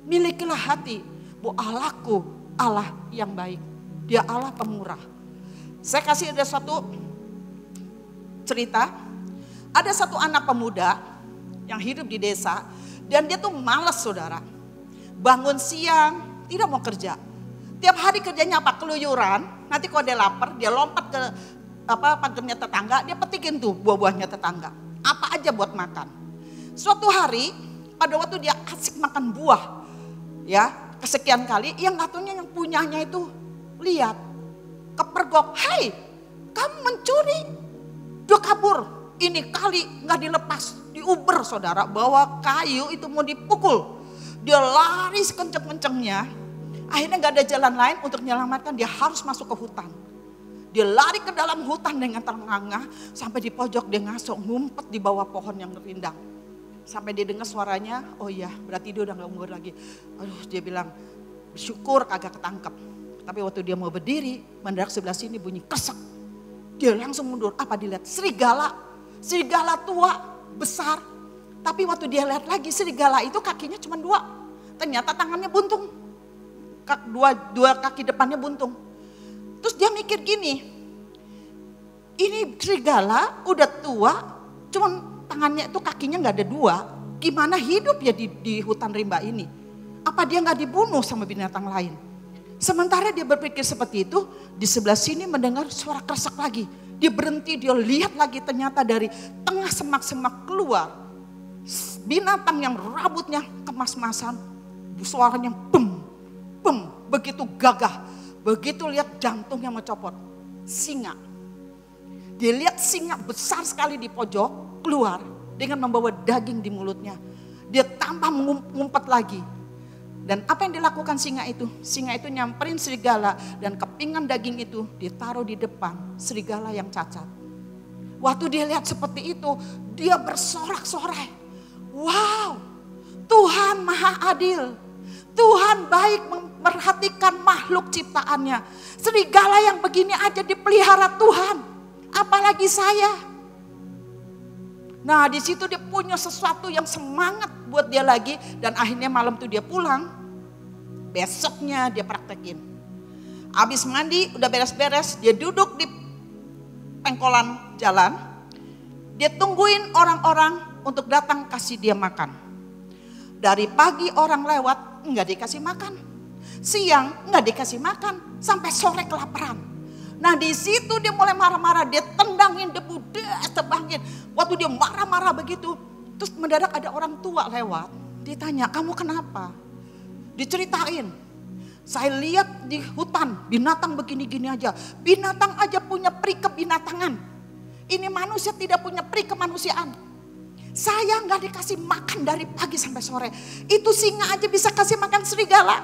Speaker 1: Milikilah hati, bahwa Allahku Allah yang baik. Dia Allah pemurah. Saya kasih ada satu cerita. Ada satu anak pemuda yang hidup di desa, dan dia tuh malas saudara. Bangun siang, tidak mau kerja. Tiap hari kerjanya apa? Keluyuran. Nanti kalau dia lapar, dia lompat ke pagarnya tetangga, dia petikin tuh buah-buahnya tetangga. Apa aja buat makan. Suatu hari, pada waktu dia asik makan buah, ya kesekian kali, yang katanya yang punyanya itu lihat, kepergok, hei kamu mencuri, dia kabur. Ini kali nggak dilepas, diuber saudara, bawa kayu itu mau dipukul. Dia lari sekenceng-kencengnya, akhirnya nggak ada jalan lain untuk menyelamatkan, dia harus masuk ke hutan. Dia lari ke dalam hutan dengan terengah-engah, sampai di pojok dia ngasok, ngumpet di bawah pohon yang rindang. Sampai dia dengar suaranya, oh iya berarti dia udah gak umur lagi. Aduh, dia bilang, bersyukur kagak ketangkep. Tapi waktu dia mau berdiri, mendadak sebelah sini bunyi kesek. Dia langsung mundur, apa dilihat? Serigala, serigala tua, besar. Tapi waktu dia lihat lagi, serigala itu kakinya cuma 2. Ternyata tangannya buntung. Dua kaki depannya buntung. Terus dia mikir gini, Ini serigala udah tua, cuman tangannya itu kakinya nggak ada dua. Gimana hidup ya di hutan rimba ini? Apa dia nggak dibunuh sama binatang lain? Sementara dia berpikir seperti itu, di sebelah sini mendengar suara kresek lagi. Dia berhenti, dia lihat lagi, ternyata dari tengah semak-semak keluar binatang yang rambutnya kemas-masan, suaranya bem, bem, begitu gagah, begitu lihat jantungnya mau copot. Singa. Dia lihat singa besar sekali di pojok keluar dengan membawa daging di mulutnya. Dia tambah mengumpet lagi. Dan apa yang dilakukan singa itu? Singa itu nyamperin serigala dan kepingan daging itu ditaruh di depan serigala yang cacat. Waktu dia lihat seperti itu, dia bersorak-sorai. Wow, Tuhan maha adil. Tuhan baik memperhatikan makhluk ciptaannya. Serigala yang begini aja dipelihara Tuhan. Apalagi saya. Nah, di situ dia punya sesuatu yang semangat buat dia lagi, dan akhirnya malam itu dia pulang. Besoknya dia praktekin. Habis mandi, udah beres-beres, dia duduk di pengkolan jalan. Dia tungguin orang-orang untuk datang kasih dia makan. Dari pagi orang lewat, enggak dikasih makan. Siang enggak dikasih makan, sampai sore kelaparan. Nah, di situ dia mulai marah-marah, dia tendangin debu, dia tebangin. Waktu dia marah-marah begitu, terus mendadak ada orang tua lewat. Ditanya, kamu kenapa? Diceritain, saya lihat di hutan binatang begini-gini aja. Binatang aja punya peri kebinatangan. Ini manusia tidak punya peri kemanusiaan. Saya nggak dikasih makan dari pagi sampai sore. Itu singa aja bisa kasih makan serigala.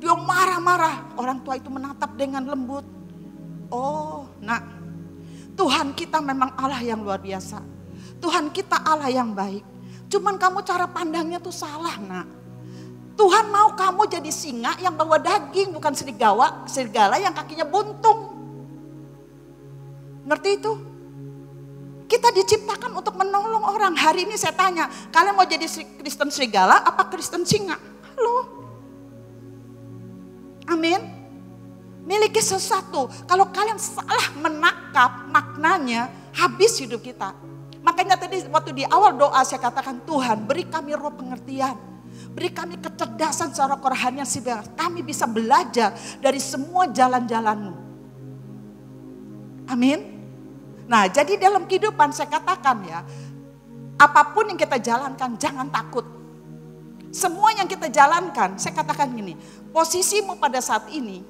Speaker 1: Dia marah-marah. Orang tua itu menatap dengan lembut. Oh, nak, Tuhan kita memang Allah yang luar biasa. Tuhan kita Allah yang baik. Cuman kamu cara pandangnya tuh salah, nak. Tuhan mau kamu jadi singa yang bawa daging, bukan serigala yang kakinya buntung. Ngerti itu? Kita diciptakan untuk menolong orang. Hari ini saya tanya, kalian mau jadi Kristen serigala apa Kristen singa? Halo? Amin. Miliki sesuatu. Kalau kalian salah menangkap maknanya, habis hidup kita. Makanya tadi waktu di awal doa saya katakan, Tuhan beri kami roh pengertian. Beri kami kecerdasan secara kerohanian sehingga kami bisa belajar dari semua jalan-jalan-Mu. Amin. Nah, jadi dalam kehidupan saya katakan ya, apapun yang kita jalankan jangan takut. Semua yang kita jalankan, saya katakan gini, posisimu pada saat ini,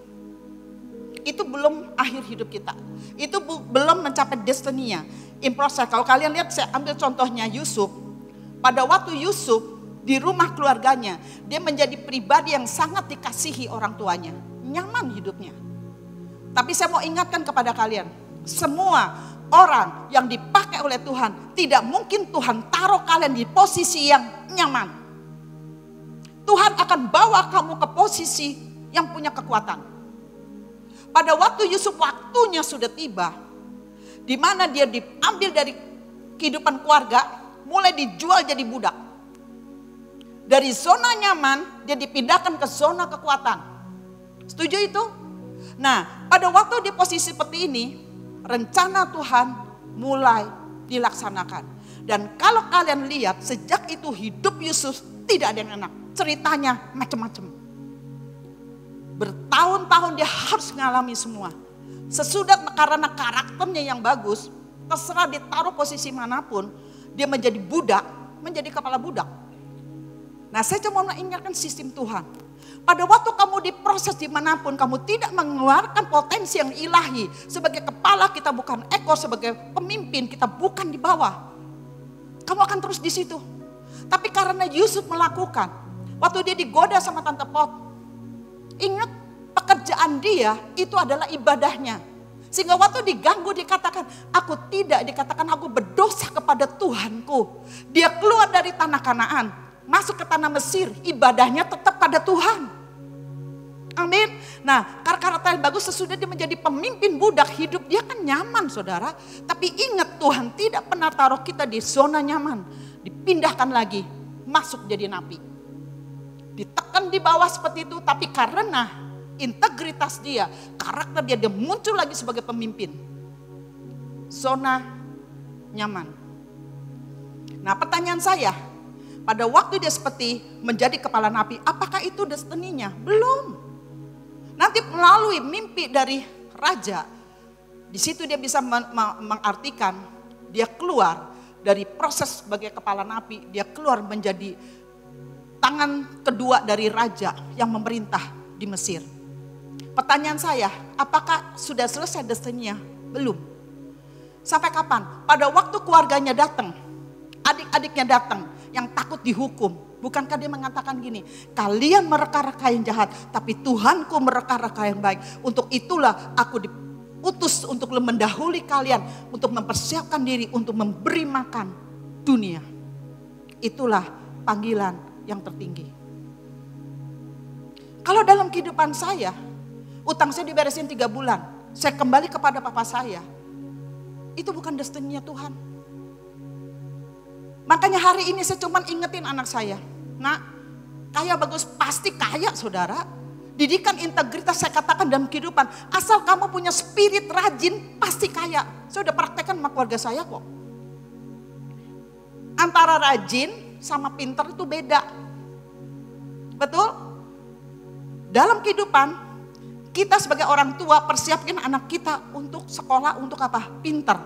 Speaker 1: itu belum akhir hidup kita. Itu belum mencapai destiny-nya. In process, kalau kalian lihat, saya ambil contohnya Yusuf. Pada waktu Yusuf di rumah keluarganya, dia menjadi pribadi yang sangat dikasihi orang tuanya. Nyaman hidupnya. Tapi saya mau ingatkan kepada kalian, semua orang yang dipakai oleh Tuhan, tidak mungkin Tuhan taruh kalian di posisi yang nyaman. Tuhan akan bawa kamu ke posisi yang punya kekuatan. Pada waktu Yusuf waktunya sudah tiba, di mana dia diambil dari kehidupan keluarga, mulai dijual jadi budak. Dari zona nyaman, dia dipindahkan ke zona kekuatan. Setuju itu? Nah, pada waktu di posisi seperti ini, rencana Tuhan mulai dilaksanakan. Dan kalau kalian lihat, sejak itu hidup Yusuf tidak ada yang enak. Ceritanya macam-macam. Bertahun-tahun dia harus mengalami semua. Sesudah karena karakternya yang bagus, terserah ditaruh posisi manapun, dia menjadi budak, menjadi kepala budak. Nah, saya cuma mau ingatkan sistem Tuhan. Pada waktu kamu diproses dimanapun, kamu tidak mengeluarkan potensi yang ilahi. Sebagai kepala kita bukan ekor, sebagai pemimpin kita bukan di bawah. Kamu akan terus di situ. Tapi karena Yusuf melakukan, waktu dia digoda sama Tante Pot, ingat pekerjaan dia itu adalah ibadahnya. Sehingga waktu diganggu dikatakan, dikatakan aku berdosa kepada Tuhanku. Dia keluar dari tanah Kanaan, masuk ke tanah Mesir, ibadahnya tetap pada Tuhan. Amin. Nah, karakter yang bagus sesudah dia menjadi pemimpin budak, hidup dia kan nyaman saudara. Tapi ingat Tuhan tidak pernah taruh kita di zona nyaman. Dipindahkan lagi, masuk jadi napi. Ditekan di bawah seperti itu, tapi karena integritas dia, karakter dia muncul lagi sebagai pemimpin. zona nyaman. Nah, pertanyaan saya, pada waktu dia seperti menjadi kepala napi, apakah itu destininya? Belum. Nanti melalui mimpi dari raja, di situ dia bisa mengartikan dia keluar dari proses sebagai kepala napi, dia keluar menjadi tangan kedua dari raja yang memerintah di Mesir. Pertanyaan saya, apakah sudah selesai destininya? Belum. Sampai kapan? Pada waktu keluarganya datang, adik-adiknya datang yang takut dihukum. Bukankah dia mengatakan gini, kalian mereka-reka yang jahat, tapi Tuhanku mereka-reka yang baik. Untuk itulah aku diutus untuk mendahului kalian, untuk mempersiapkan diri, untuk memberi makan dunia. Itulah panggilan yang tertinggi. Kalau dalam kehidupan saya, utang saya diberesin 3 bulan, saya kembali kepada papa saya, itu bukan destininya Tuhan. Makanya hari ini saya cuma ingetin anak saya, nak, kaya bagus, pasti kaya saudara. Didikan integritas saya katakan dalam kehidupan, asal kamu punya spirit rajin, pasti kaya. Saya udah praktekkan sama keluarga saya kok. Antara rajin sama pintar itu beda. Betul? Dalam kehidupan, kita sebagai orang tua persiapkan anak kita untuk sekolah, untuk apa? Pintar.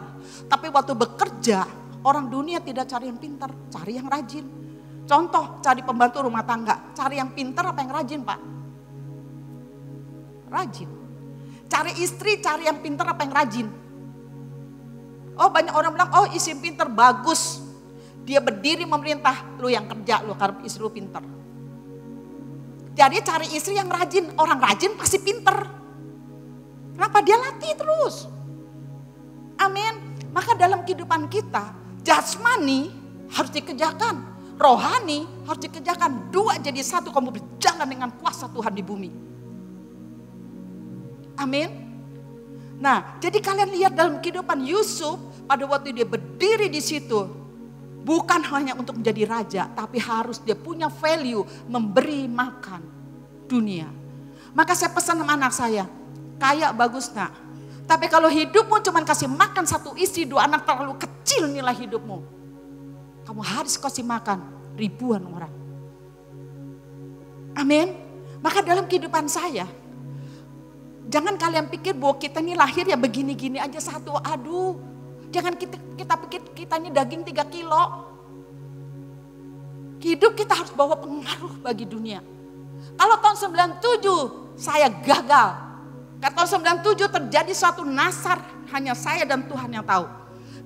Speaker 1: Tapi waktu bekerja, orang dunia tidak cari yang pintar, cari yang rajin. Contoh, cari pembantu rumah tangga, cari yang pintar apa yang rajin, Pak? Rajin. Cari istri, cari yang pintar apa yang rajin? Oh, banyak orang bilang, oh istri pintar, bagus. Dia berdiri memerintah, lu yang kerja, lu karena istri lu pintar. Jadi cari istri yang rajin, orang rajin pasti pintar. Kenapa? Dia latih terus. Amin. Maka dalam kehidupan kita, jasmani harus dikerjakan, rohani harus dikerjakan. 2 jadi 1, kamu berjalan dengan kuasa Tuhan di bumi. Amin. Nah, jadi kalian lihat dalam kehidupan Yusuf, pada waktu dia berdiri di situ, bukan hanya untuk menjadi raja, tapi harus dia punya value memberi makan dunia. Maka saya pesan sama anak saya, kaya bagus nak. Tapi kalau hidupmu cuma kasih makan 1 istri, 2 anak, terlalu kecil nilai hidupmu. Kamu harus kasih makan ribuan orang. Amin. Maka dalam kehidupan saya, jangan kalian pikir bahwa kita ini lahir ya begini-gini aja satu. Aduh, jangan kita pikir kita ini daging 3 kilo. Hidup kita harus bawa pengaruh bagi dunia. Kalau tahun 97 saya gagal. Karena tahun 97 terjadi suatu nasar, hanya saya dan Tuhan yang tahu.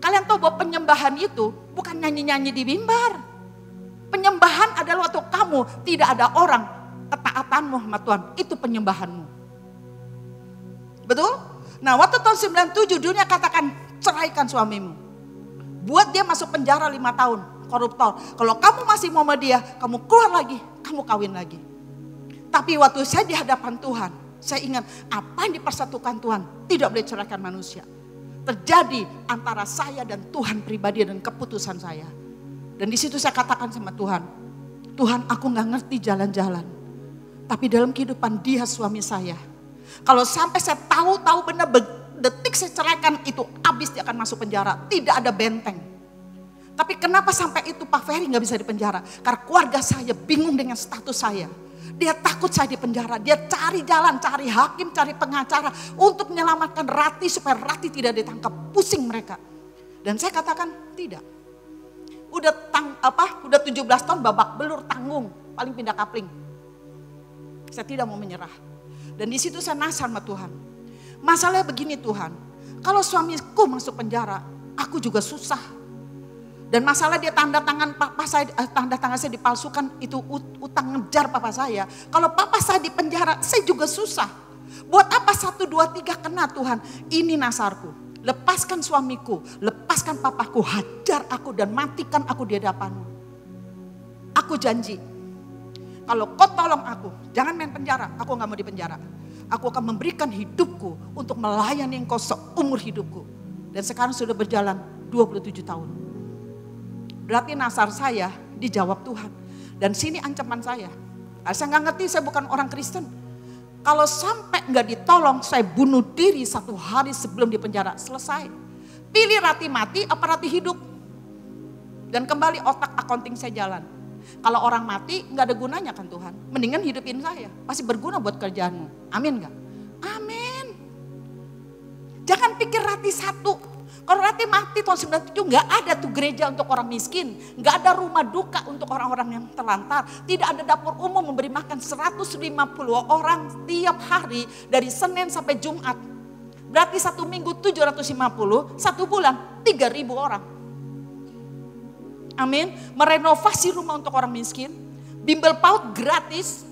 Speaker 1: Kalian tahu bahwa penyembahan itu bukan nyanyi-nyanyi di mimbar. Penyembahan adalah waktu kamu tidak ada orang, ketaatanmu sama Tuhan, itu penyembahanmu. Betul? Nah, waktu tahun 97 dunia katakan ceraikan suamimu. Buat dia masuk penjara 5 tahun, koruptor. Kalau kamu masih mau sama dia, kamu keluar lagi, kamu kawin lagi. Tapi waktu saya di hadapan Tuhan, saya ingat apa yang dipersatukan Tuhan tidak boleh ceraikan manusia. Terjadi antara saya dan Tuhan pribadi dan keputusan saya. Dan di situ saya katakan sama Tuhan, Tuhan aku gak ngerti jalan-jalan. Tapi dalam kehidupan dia suami saya, kalau sampai saya tahu benar detik saya ceraikan itu habis dia akan masuk penjara. Tidak ada benteng. Tapi kenapa sampai itu Pak Ferry gak bisa dipenjara? Karena keluarga saya bingung dengan status saya. Dia takut saya di penjara, dia cari jalan, cari hakim, cari pengacara untuk menyelamatkan Rati supaya Rati tidak ditangkap, pusing mereka. Dan saya katakan tidak. Udah 17 tahun babak belur tanggung, paling pindah kapling. Saya tidak mau menyerah. Dan di situ saya nasar sama Tuhan. Masalahnya begini Tuhan, kalau suamiku masuk penjara, aku juga susah. Dan masalah dia tanda tangan saya dipalsukan, itu utang ngejar papa saya. Kalau papa saya di penjara, saya juga susah. Buat apa 1, 2, 3 kena Tuhan? Ini nasarku. Lepaskan suamiku, lepaskan papaku, hajar aku dan matikan aku di hadapanmu. Aku janji, kalau kau tolong aku, jangan main penjara, aku gak mau di penjara. Aku akan memberikan hidupku untuk melayani engkau seumur hidupku. Dan sekarang sudah berjalan 27 tahun. Berarti nasar saya dijawab Tuhan. Dan sini ancaman saya. Saya gak ngerti, saya bukan orang Kristen. Kalau sampai gak ditolong, saya bunuh diri 1 hari sebelum di penjara. Selesai. Pilih rati mati apa rati hidup. Dan kembali otak accounting saya jalan. Kalau orang mati nggak ada gunanya kan Tuhan. Mendingan hidupin saya. Pasti berguna buat kerjaanmu. Amin nggak? Amin. Jangan pikir rati satu. Kalau rati mati tahun 97 nggak ada tuh gereja untuk orang miskin. Nggak ada rumah duka untuk orang-orang yang terlantar. Tidak ada dapur umum memberi makan 150 orang tiap hari dari Senin sampai Jumat. Berarti 1 minggu 750, 1 bulan 3.000 orang. Amin. Merenovasi rumah untuk orang miskin. Bimbel PAUD gratis.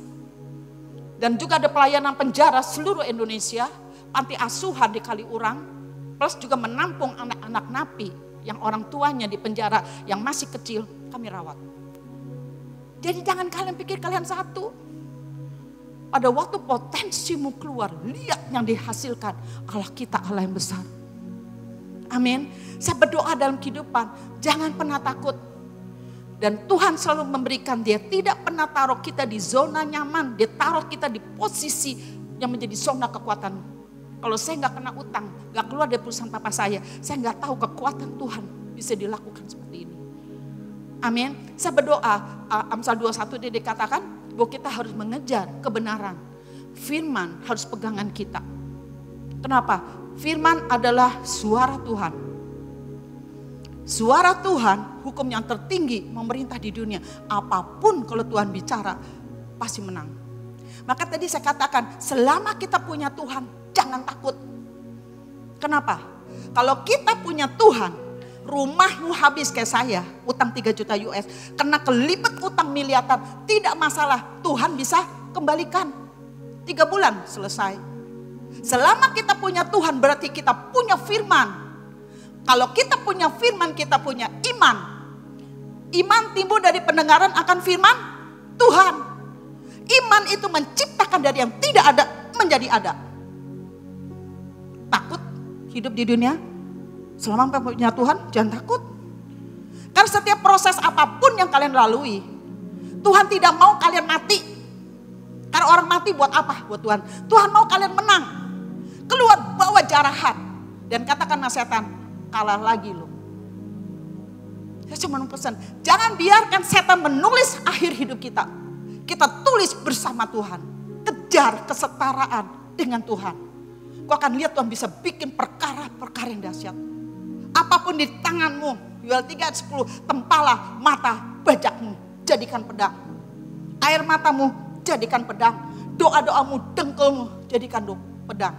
Speaker 1: Dan juga ada pelayanan penjara seluruh Indonesia. Panti asuhan di Kaliurang. Plus juga menampung anak-anak napi yang orang tuanya di penjara yang masih kecil kami rawat. Jadi jangan kalian pikir kalian satu. Pada waktu potensimu keluar, lihat yang dihasilkan. Allah kita Allah yang besar. Amin. Saya berdoa dalam kehidupan, jangan pernah takut. Dan Tuhan selalu memberikan, dia tidak pernah taruh kita di zona nyaman. Dia taruh kita di posisi yang menjadi zona kekuatan. Kalau saya nggak kena utang, nggak keluar dari perusahaan papa saya nggak tahu kekuatan Tuhan bisa dilakukan seperti ini. Amin. Saya berdoa, Amsal 21 dia dikatakan bahwa kita harus mengejar kebenaran. Firman harus pegangan kita. Kenapa? Firman adalah suara Tuhan. Suara Tuhan, hukum yang tertinggi memerintah di dunia. Apapun kalau Tuhan bicara, pasti menang. Maka tadi saya katakan, selama kita punya Tuhan, jangan takut. Kenapa? Kalau kita punya Tuhan, rumahmu habis kayak saya, utang 3 juta US, kena kelipet utang miliaran, tidak masalah. Tuhan bisa kembalikan. 3 bulan selesai. Selama kita punya Tuhan, berarti kita punya firman. Kalau kita punya firman, kita punya iman. Iman timbul dari pendengaran akan firman Tuhan. Iman itu menciptakan dari yang tidak ada menjadi ada. Takut hidup di dunia? Selama punya Tuhan, jangan takut. Karena setiap proses apapun yang kalian lalui, Tuhan tidak mau kalian mati. Karena orang mati buat apa? Buat Tuhan. Tuhan mau kalian menang. Keluar bawa jarahan. Dan katakan sama setan, kalah lagi lo. Saya cuma pesan, jangan biarkan setan menulis akhir hidup kita. Kita tulis bersama Tuhan. Kejar kesetaraan dengan Tuhan. Kau akan lihat Tuhan bisa bikin perkara-perkara yang dahsyat. Apapun di tanganmu, Yoel 3 ayat 10, tempalah mata bajakmu, jadikan pedang. Air matamu, jadikan pedang. Doa-doamu, dengkulmu, jadikan pedang.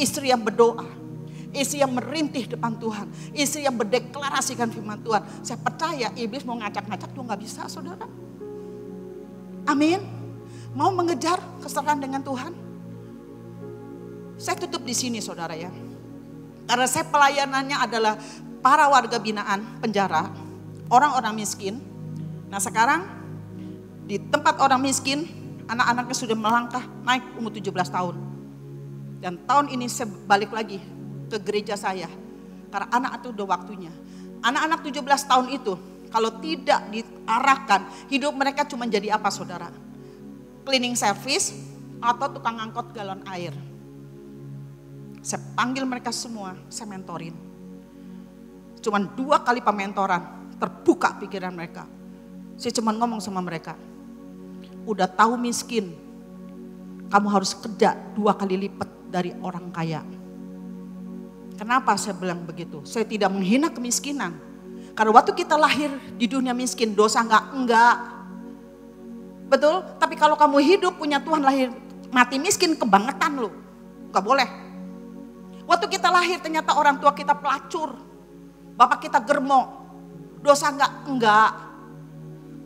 Speaker 1: Istri yang berdoa, istri yang merintih depan Tuhan, istri yang berdeklarasikan firman Tuhan. Saya percaya iblis mau ngacak-ngacak juga gak bisa, saudara. Amin. Mau mengejar kesetaraan dengan Tuhan? Saya tutup di sini, saudara ya. Karena saya pelayanannya adalah para warga binaan penjara, orang-orang miskin. Nah sekarang di tempat orang miskin, anak-anaknya sudah melangkah naik umur 17 tahun. Dan tahun ini saya balik lagi ke gereja saya. Karena anak itu udah waktunya. Anak-anak 17 tahun itu kalau tidak diarahkan, hidup mereka cuma jadi apa saudara? Cleaning service atau tukang angkot galon air. Saya panggil mereka semua, saya mentorin. Cuman 2 kali pementoran, terbuka pikiran mereka. Saya cuma ngomong sama mereka, udah tahu miskin, kamu harus kerja 2 kali lipat dari orang kaya. Kenapa saya bilang begitu? Saya tidak menghina kemiskinan. Karena waktu kita lahir di dunia miskin, dosa enggak. Betul? Tapi kalau kamu hidup punya Tuhan, lahir mati miskin, kebangetan lo. Enggak boleh. Waktu kita lahir ternyata orang tua kita pelacur. Bapak kita germo. Dosa enggak.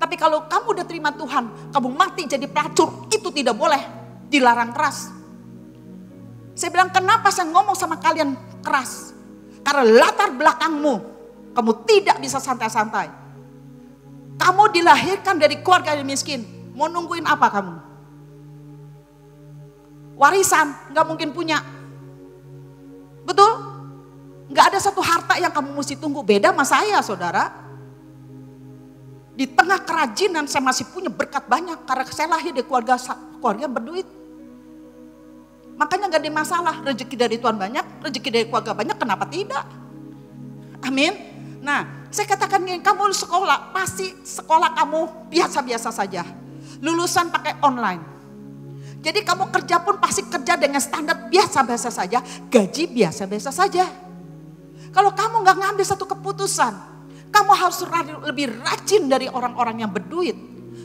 Speaker 1: Tapi kalau kamu udah terima Tuhan, kamu mati jadi pelacur, itu tidak boleh. Dilarang keras. Saya bilang kenapa saya ngomong sama kalian keras? Karena latar belakangmu, kamu tidak bisa santai-santai. Kamu dilahirkan dari keluarga yang miskin. Mau nungguin apa kamu? Warisan gak mungkin punya. Betul? Gak ada satu harta yang kamu mesti tunggu. Beda sama saya saudara. Di tengah kerajinan saya masih punya berkat banyak. Karena saya lahir di keluarga yang berduit. Makanya gak ada masalah. Rezeki dari Tuhan banyak, rezeki dari keluarga banyak, kenapa tidak? Amin. Nah, saya katakan gini, kamu sekolah, pasti sekolah kamu biasa-biasa saja. Lulusan pakai online. Jadi kamu kerja pun pasti kerja dengan standar biasa-biasa saja, gaji biasa-biasa saja. Kalau kamu nggak ngambil satu keputusan, kamu harus lebih rajin dari orang-orang yang berduit.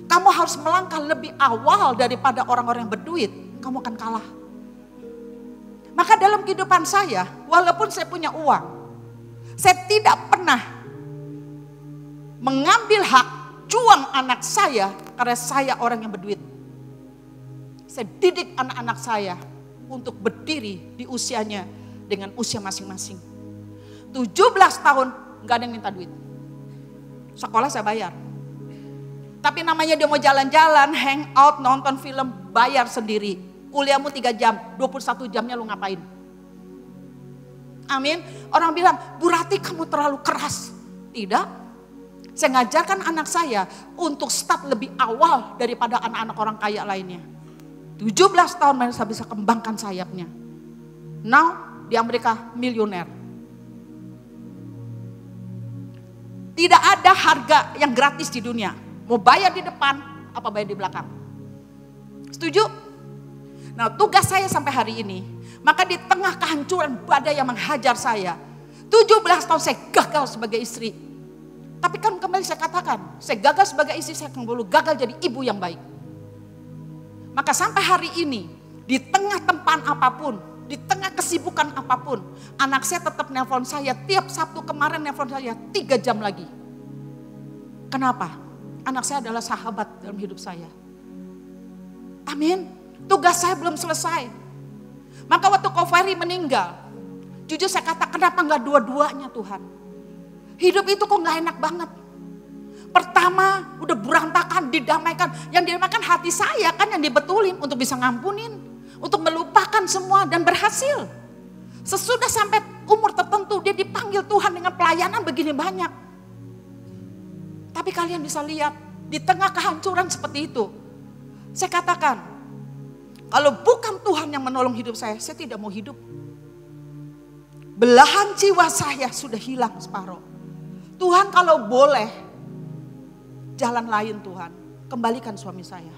Speaker 1: Kamu harus melangkah lebih awal daripada orang-orang yang berduit. Kamu akan kalah. Maka dalam kehidupan saya, walaupun saya punya uang, saya tidak pernah mengambil hak juang anak saya karena saya orang yang berduit. Saya didik anak-anak saya untuk berdiri di usianya dengan usia masing-masing. 17 tahun gak ada yang minta duit. Sekolah saya bayar. Tapi namanya dia mau jalan-jalan, hangout, nonton film, bayar sendiri. Kuliahmu 3 jam, 21 jamnya lu ngapain? Amin. Orang bilang, Bu Rati kamu terlalu keras. Tidak. Saya ngajarkan anak saya untuk start lebih awal daripada anak-anak orang kaya lainnya. 17 tahun mereka bisa kembangkan sayapnya. Now di Amerika milioner. Tidak ada harga yang gratis di dunia. Mau bayar di depan, apa bayar di belakang. Setuju? Nah, tugas saya sampai hari ini, maka di tengah kehancuran badai yang menghajar saya, 17 tahun saya gagal sebagai istri. Tapi kan kembali saya katakan, saya gagal sebagai istri, saya akan dulu gagal jadi ibu yang baik. Maka sampai hari ini, di tengah tempaan apapun, di tengah kesibukan apapun, anak saya tetap nelpon saya, tiap Sabtu kemarin nelpon saya 3 jam lagi. Kenapa? Anak saya adalah sahabat dalam hidup saya. Amin. Tugas saya belum selesai. Maka waktu Kofari meninggal, jujur saya kata, kenapa enggak dua-duanya Tuhan? Hidup itu kok enggak enak banget. Pertama udah berantakan, didamaikan. Yang didamaikan hati saya kan yang dibetulin untuk bisa ngampunin. Untuk melupakan semua dan berhasil. Sesudah sampai umur tertentu dia dipanggil Tuhan dengan pelayanan begini banyak. Tapi kalian bisa lihat di tengah kehancuran seperti itu. Saya katakan, kalau bukan Tuhan yang menolong hidup saya tidak mau hidup. Belahan jiwa saya sudah hilang separuh. Tuhan kalau boleh, jalan lain Tuhan, kembalikan suami saya.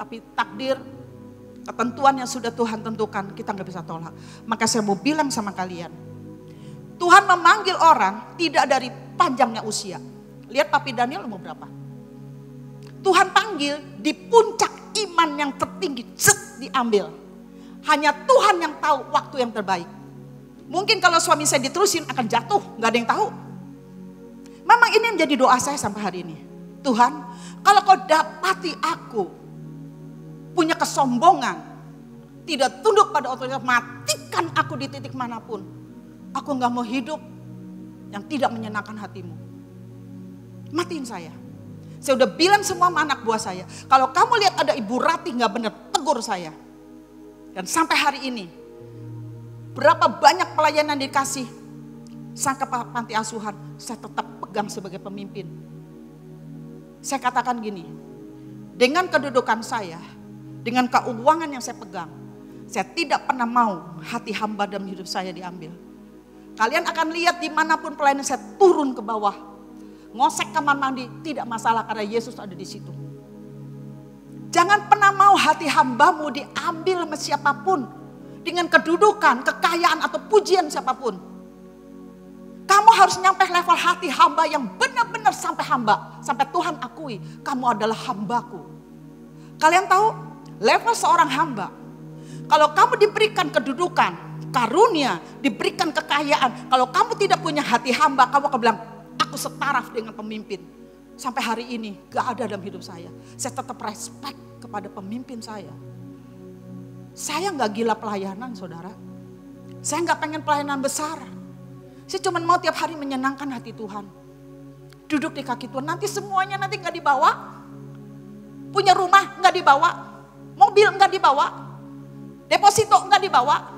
Speaker 1: Tapi takdir, ketentuan yang sudah Tuhan tentukan, kita gak bisa tolak. Maka saya mau bilang sama kalian, Tuhan memanggil orang tidak dari panjangnya usia. Lihat Papi Daniel umur berapa? Tuhan panggil di puncak iman yang tertinggi, diambil. Hanya Tuhan yang tahu waktu yang terbaik. Mungkin kalau suami saya diterusin akan jatuh, gak ada yang tahu. Memang ini menjadi doa saya sampai hari ini. Tuhan, kalau kau dapati aku punya kesombongan, tidak tunduk pada otoritas, matikan aku di titik manapun. Aku gak mau hidup yang tidak menyenangkan hatimu. Matiin saya. Saya udah bilang semua sama anak buah saya, kalau kamu lihat ada Ibu Rati gak benar, tegur saya. Dan sampai hari ini, berapa banyak pelayanan dikasih, sang kepala panti asuhan, saya tetap pegang sebagai pemimpin. Saya katakan gini, dengan kedudukan saya, dengan keuangan yang saya pegang, saya tidak pernah mau hati hamba dalam hidup saya diambil. Kalian akan lihat dimanapun pelayanan saya turun ke bawah. Ngosek kamar mandi tidak masalah karena Yesus ada di situ. Jangan pernah mau hati hambamu diambil sama siapapun. Dengan kedudukan, kekayaan atau pujian siapapun. Kamu harus nyampe level hati hamba yang benar-benar sampai hamba. Sampai Tuhan akui kamu adalah hambaku. Kalian tahu level seorang hamba. Kalau kamu diberikan kedudukan, karunia, diberikan kekayaan. Kalau kamu tidak punya hati hamba, kamu akan bilang, aku setaraf dengan pemimpin. Sampai hari ini gak ada dalam hidup saya. Saya tetap respect kepada pemimpin saya. Saya gak gila pelayanan saudara. Saya gak pengen pelayanan besar. Saya cuma mau tiap hari menyenangkan hati Tuhan. Duduk di kaki Tuhan, nanti semuanya nanti gak dibawa. Punya rumah gak dibawa. Mobil gak dibawa. Deposito gak dibawa.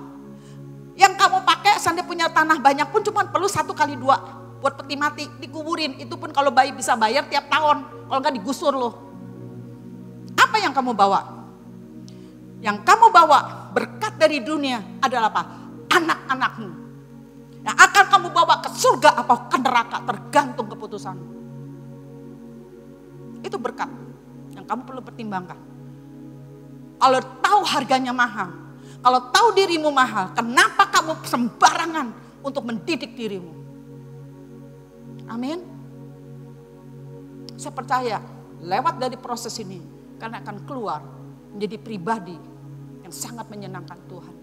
Speaker 1: Yang kamu pakai sampai punya tanah banyak pun cuma perlu 1 kali 2 buat peti mati, dikuburin. Itu pun kalau bayi bisa bayar tiap tahun, kalau enggak digusur loh. Apa yang kamu bawa? Yang kamu bawa berkat dari dunia adalah apa? Anak-anakmu. Yang akan kamu bawa ke surga apa ke neraka tergantung keputusanmu. Itu berkat yang kamu perlu pertimbangkan. Kalau tahu harganya mahal, kalau tahu dirimu mahal, kenapa kamu sembarangan untuk mendidik dirimu? Amin. Saya percaya lewat dari proses ini, karena akan keluar menjadi pribadi yang sangat menyenangkan Tuhan.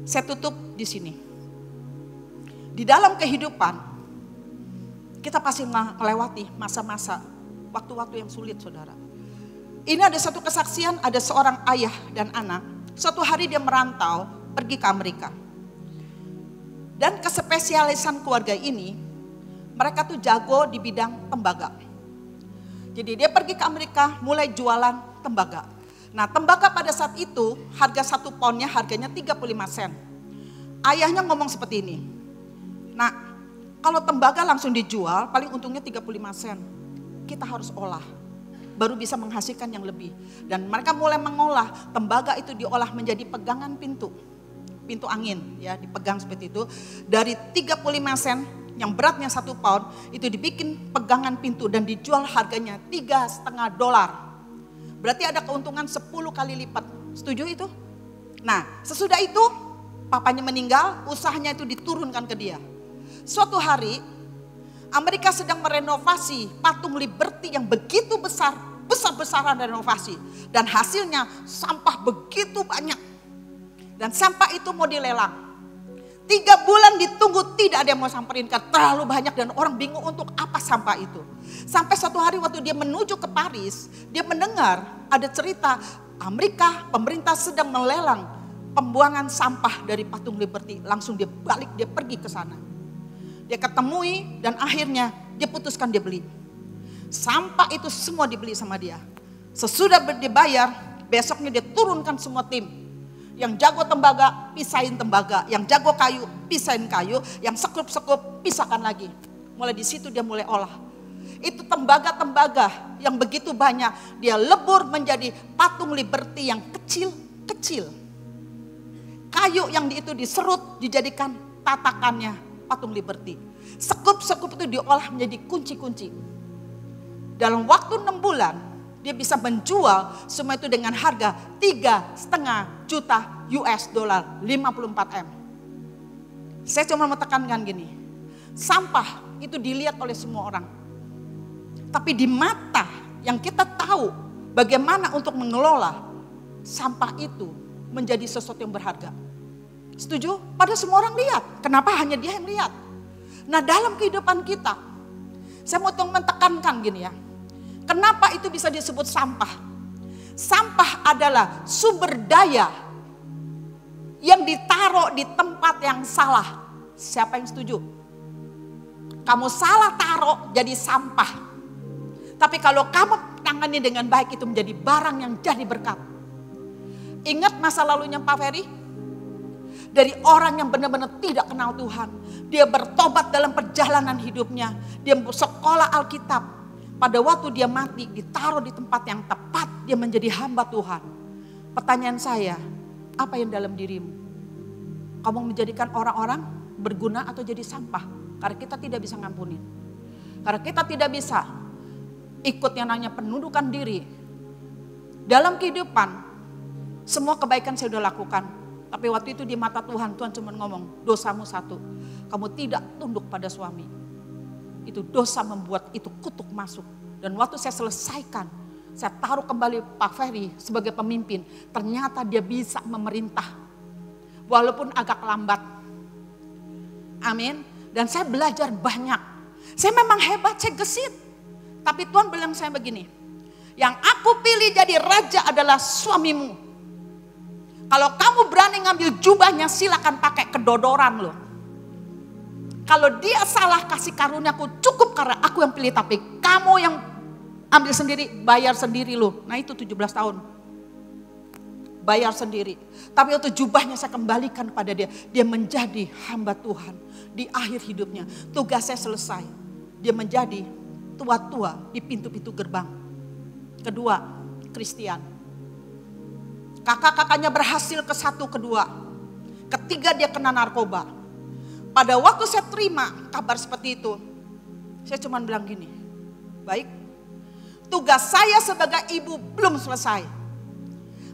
Speaker 1: Saya tutup di sini. Di dalam kehidupan, kita pasti melewati masa-masa, waktu-waktu yang sulit, saudara. Ini ada satu kesaksian, ada seorang ayah dan anak. Suatu hari dia merantau, pergi ke Amerika. Dan kespesialisan keluarga ini, mereka tuh jago di bidang tembaga. Jadi dia pergi ke Amerika, mulai jualan tembaga. Nah, tembaga pada saat itu, harga 1 poundnya harganya 35 sen. Ayahnya ngomong seperti ini. Nah, kalau tembaga langsung dijual, paling untungnya 35 sen. Kita harus olah, baru bisa menghasilkan yang lebih. Dan mereka mulai mengolah, tembaga itu diolah menjadi pegangan pintu angin, ya, dipegang seperti itu. Dari 35 sen yang beratnya 1 pound, itu dibikin pegangan pintu dan dijual harganya $3,5. Berarti ada keuntungan 10 kali lipat. Setuju itu? Nah, sesudah itu papanya meninggal, usahanya itu diturunkan ke dia. Suatu hari Amerika sedang merenovasi patung Liberty yang begitu besar-besaran renovasi. Dan hasilnya sampah begitu banyak. Dan sampah itu mau dilelang. 3 bulan ditunggu, tidak ada yang mau samperin, karena terlalu banyak dan orang bingung untuk apa sampah itu. Sampai suatu hari waktu dia menuju ke Paris, dia mendengar ada cerita Amerika, pemerintah sedang melelang pembuangan sampah dari patung Liberty. Langsung dia balik, dia pergi ke sana. Dia ketemui dan akhirnya dia putuskan dia beli. Sampah itu semua dibeli sama dia. Sesudah dibayar, besoknya dia turunkan semua tim. Yang jago tembaga, pisahin tembaga. Yang jago kayu, pisahin kayu. Yang sekup-sekup, pisahkan lagi. Mulai di situ dia mulai olah. Itu tembaga-tembaga yang begitu banyak. Dia lebur menjadi patung Liberty yang kecil-kecil. Kayu yang itu diserut, dijadikan tatakannya patung Liberty. Sekup-sekup itu diolah menjadi kunci-kunci. Dalam waktu 6 bulan, dia bisa menjual semua itu dengan harga $3,5 juta US dollar, 54 M. Saya cuma mau tekankan gini, sampah itu dilihat oleh semua orang. Tapi di mata yang kita tahu bagaimana untuk mengelola sampah itu menjadi sesuatu yang berharga. Setuju? Pada semua orang lihat. Kenapa hanya dia yang lihat? Nah, dalam kehidupan kita, saya mau menekankan gini ya. Kenapa itu bisa disebut sampah? Sampah adalah sumber daya yang ditaruh di tempat yang salah. Siapa yang setuju? Kamu salah taruh jadi sampah. Tapi kalau kamu tangani dengan baik, itu menjadi barang yang jadi berkat. Ingat masa lalunya Pak Ferry? Dari orang yang benar-benar tidak kenal Tuhan. Dia bertobat dalam perjalanan hidupnya. Dia sekolah Alkitab. Pada waktu dia mati, ditaruh di tempat yang tepat. Dia menjadi hamba Tuhan. Pertanyaan saya, apa yang dalam dirimu? Kamu menjadikan orang-orang berguna atau jadi sampah? Karena kita tidak bisa ngampunin. Karena kita tidak bisa ikut yang namanya penundukan diri. Dalam kehidupan, semua kebaikan saya sudah lakukan. Tapi waktu itu di mata Tuhan, Tuhan cuma ngomong, dosamu satu. Kamu tidak tunduk pada suami. Itu dosa membuat itu kutuk masuk. Dan waktu saya selesaikan, saya taruh kembali Pak Ferry sebagai pemimpin. Ternyata dia bisa memerintah. Walaupun agak lambat. Amin. Dan saya belajar banyak. Saya memang hebat, saya gesit. Tapi Tuhan bilang saya begini. Yang aku pilih jadi raja adalah suamimu. Kalau kamu berani ngambil jubahnya, silakan pakai kedodoran loh. Kalau dia salah kasih karuniaku, cukup karena aku yang pilih. Tapi kamu yang ambil sendiri, bayar sendiri loh. Nah itu 17 tahun. Bayar sendiri. Tapi waktu jubahnya saya kembalikan kepada dia. Dia menjadi hamba Tuhan. Di akhir hidupnya, tugasnya selesai. Dia menjadi tua-tua di pintu-pintu gerbang. Kedua, Kristian. Kakak-kakaknya berhasil ke 1, ke 2. Ketiga dia kena narkoba. Pada waktu saya terima kabar seperti itu, saya cuma bilang gini, baik, tugas saya sebagai ibu belum selesai.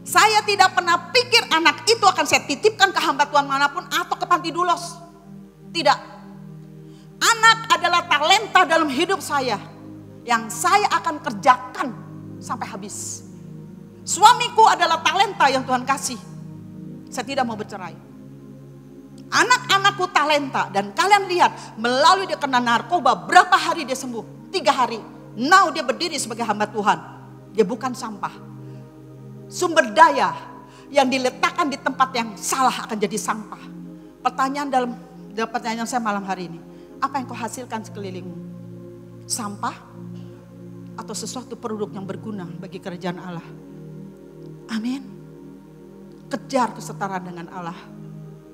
Speaker 1: Saya tidak pernah pikir anak itu akan saya titipkan ke hamba Tuhan manapun atau ke panti dulos. Tidak. Anak adalah talenta dalam hidup saya yang saya akan kerjakan sampai habis. Suamiku adalah talenta yang Tuhan kasih. Saya tidak mau bercerai. Anak-anakku talenta, dan kalian lihat melalui dia kena narkoba, berapa hari dia sembuh? 3 hari. Now dia berdiri sebagai hamba Tuhan. Dia bukan sampah. Sumber daya yang diletakkan di tempat yang salah akan jadi sampah. Pertanyaan pertanyaan saya malam hari ini, apa yang kau hasilkan sekelilingmu? Sampah atau sesuatu produk yang berguna bagi kerajaan Allah? Amin. Kejar kesetaraan dengan Allah.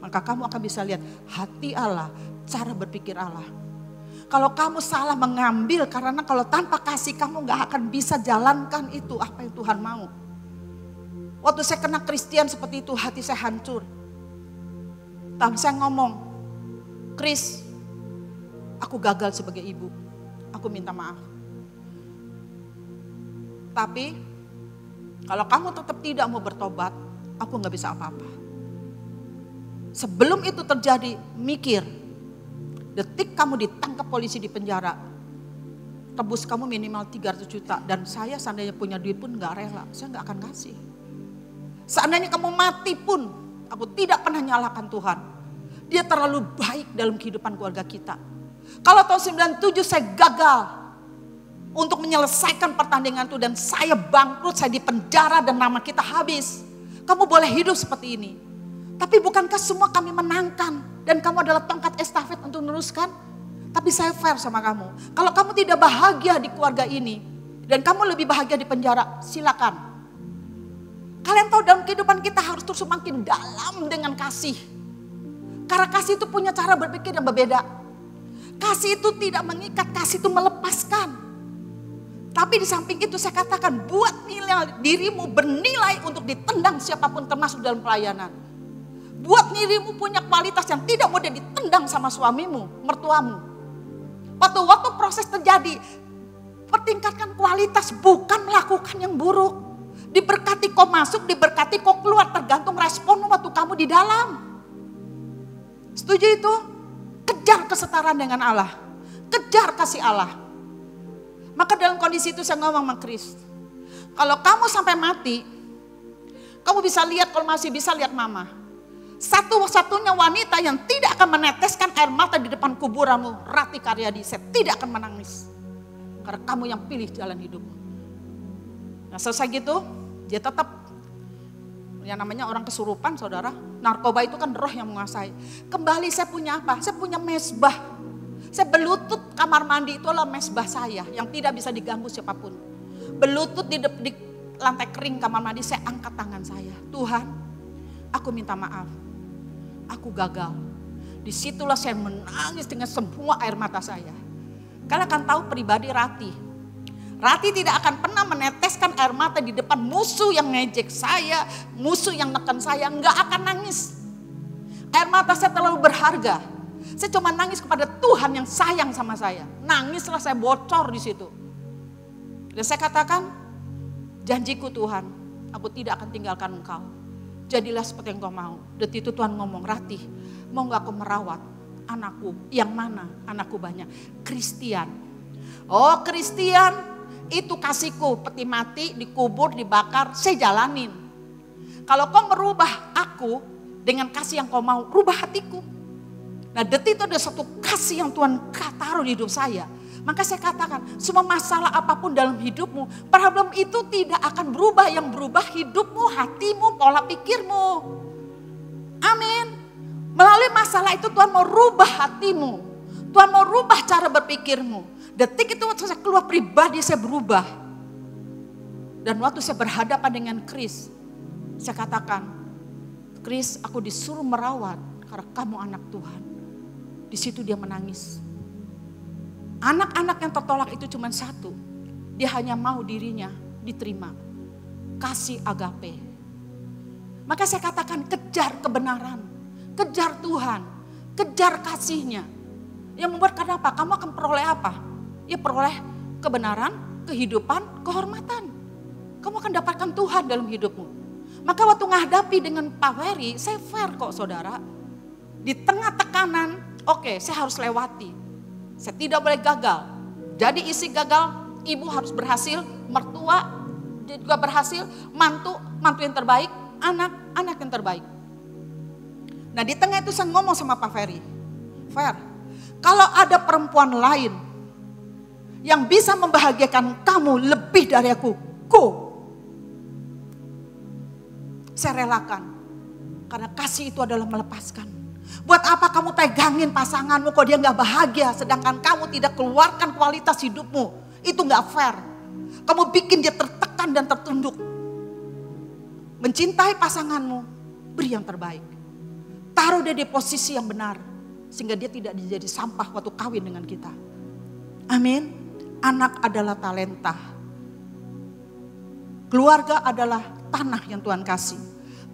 Speaker 1: Maka kamu akan bisa lihat hati Allah, cara berpikir Allah. Kalau kamu salah mengambil, karena kalau tanpa kasih kamu gak akan bisa jalankan itu apa yang Tuhan mau. Waktu saya kena Kristen seperti itu, hati saya hancur. Dan saya ngomong, Kris, aku gagal sebagai ibu. Aku minta maaf. Tapi kalau kamu tetap tidak mau bertobat, aku gak bisa apa-apa. Sebelum itu terjadi, mikir, detik kamu ditangkap polisi di penjara, tebus kamu minimal 300 juta. Dan saya seandainya punya duit pun gak rela, saya gak akan kasih. Seandainya kamu mati pun, aku tidak pernah nyalahkan Tuhan. Dia terlalu baik dalam kehidupan keluarga kita. Kalau tahun 97 saya gagal untuk menyelesaikan pertandingan itu, dan saya bangkrut, saya di penjara dan nama kita habis. Kamu boleh hidup seperti ini. Tapi bukankah semua kami menangkan dan kamu adalah tongkat estafet untuk meneruskan? Tapi saya fair sama kamu. Kalau kamu tidak bahagia di keluarga ini dan kamu lebih bahagia di penjara, silakan. Kalian tahu dalam kehidupan kita harus terus semakin dalam dengan kasih. Karena kasih itu punya cara berpikir yang berbeda. Kasih itu tidak mengikat, kasih itu melepaskan. Tapi di samping itu saya katakan, buat nilai dirimu bernilai untuk ditendang siapapun termasuk dalam pelayanan. Buat dirimu punya kualitas yang tidak mudah ditendang sama suamimu, mertuamu. Waktu proses terjadi, pertingkatkan kualitas, bukan melakukan yang buruk. Diberkati kau masuk, diberkati kau keluar, tergantung responmu waktu kamu di dalam. Setuju itu? Kejar kesetaraan dengan Allah. Kejar kasih Allah. Maka dalam kondisi itu saya ngomong sama Kris, kalau kamu sampai mati, kamu bisa lihat, kalau masih bisa lihat mama. Satu-satunya wanita yang tidak akan meneteskan air mata di depan kuburanmu, Rati Karyadi, saya tidak akan menangis. Karena kamu yang pilih jalan hidup. Nah selesai gitu, dia tetap, yang namanya orang kesurupan saudara, narkoba itu kan roh yang menguasai. Kembali saya punya apa? Saya punya mesbah. Saya berlutut, kamar mandi itu adalah mesbah saya yang tidak bisa diganggu siapapun. Berlutut di lantai kering kamar mandi, saya angkat tangan saya. Tuhan, aku minta maaf. Aku gagal. Disitulah saya menangis dengan semua air mata saya. Kalian akan tahu pribadi Rati. Rati tidak akan pernah meneteskan air mata di depan musuh yang ngejek saya, musuh yang neken saya, enggak akan nangis. Air mata saya terlalu berharga. Saya cuma nangis kepada Tuhan yang sayang sama saya. Nangislah saya bocor di situ. Dan saya katakan, janjiku Tuhan, aku tidak akan tinggalkan engkau. Jadilah seperti yang kau mau. Detik itu Tuhan ngomong, Rati, mau gak aku merawat anakku? Yang mana? Anakku banyak. Kristian. Oh Kristian, itu kasihku. Peti mati, dikubur, dibakar, saya jalanin. Kalau kau merubah aku dengan kasih yang kau mau, rubah hatiku. Nah detik itu ada satu kasih yang Tuhan taruh di hidup saya. Maka saya katakan, semua masalah apapun dalam hidupmu, problem itu tidak akan berubah. Yang berubah hidupmu, hatimu, pola pikirmu. Amin. Melalui masalah itu Tuhan mau rubah hatimu. Tuhan mau rubah cara berpikirmu. Detik itu waktu saya keluar pribadi, saya berubah. Dan waktu saya berhadapan dengan Kris, saya katakan, Kris, aku disuruh merawat karena kamu anak Tuhan. Di situ dia menangis. Anak-anak yang tertolak itu cuma satu. Dia hanya mau dirinya diterima. Kasih agape. Maka saya katakan kejar kebenaran. Kejar Tuhan. Kejar kasihnya. Yang membuat kenapa? Kamu akan peroleh apa? Ya peroleh kebenaran, kehidupan, kehormatan. Kamu akan dapatkan Tuhan dalam hidupmu. Maka waktu menghadapi dengan Pak Ferry, saya fair kok saudara. Di tengah tekanan, oke, saya harus lewati. Saya tidak boleh gagal. Jadi isi gagal, ibu harus berhasil, mertua dia juga berhasil, mantu yang terbaik, anak yang terbaik. Nah di tengah itu saya ngomong sama Pak Ferry, Fer, kalau ada perempuan lain yang bisa membahagiakan kamu lebih dari aku, go. Saya relakan, karena kasih itu adalah melepaskan. Buat apa kamu pegangin pasanganmu kok dia gak bahagia, sedangkan kamu tidak keluarkan kualitas hidupmu. Itu gak fair. Kamu bikin dia tertekan dan tertunduk. Mencintai pasanganmu, beri yang terbaik. Taruh dia di posisi yang benar, sehingga dia tidak jadi sampah waktu kawin dengan kita. Amin. Anak adalah talenta. Keluarga adalah tanah yang Tuhan kasih.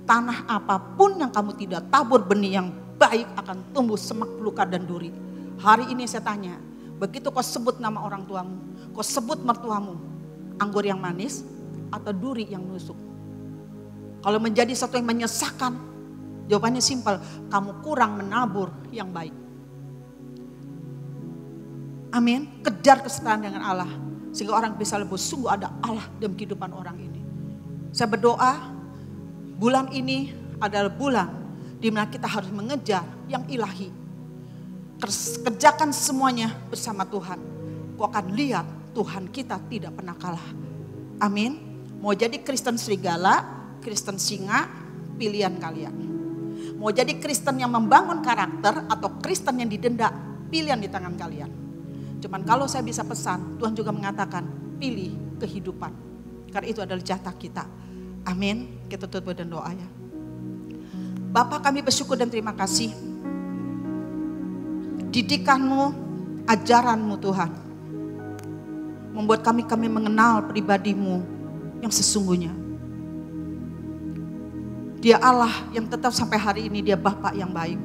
Speaker 1: Tanah apapun yang kamu tidak tabur benih yang baik akan tumbuh semak belukar dan duri. Hari ini saya tanya, begitu kau sebut nama orang tuamu, kau sebut mertuamu, anggur yang manis atau duri yang nusuk? Kalau menjadi satu yang menyesakkan, jawabannya simpel, kamu kurang menabur yang baik. Amin. Kejar kesetaraan dengan Allah, sehingga orang bisa lebih sungguh ada Allah dalam kehidupan orang ini. Saya berdoa, bulan ini adalah bulan di mana kita harus mengejar yang ilahi. Kerjakan semuanya bersama Tuhan. Kau akan lihat Tuhan kita tidak pernah kalah. Amin. Mau jadi Kristen serigala, Kristen singa, pilihan kalian. Mau jadi Kristen yang membangun karakter atau Kristen yang didenda, pilihan di tangan kalian. Cuman kalau saya bisa pesan, Tuhan juga mengatakan pilih kehidupan. Karena itu adalah jatah kita. Amin. Kita tutup dan doa ya. Bapa, kami bersyukur dan terima kasih. Didikanmu, ajaranmu Tuhan, membuat kami mengenal pribadimu yang sesungguhnya. Dia Allah yang tetap sampai hari ini dia Bapa yang baik.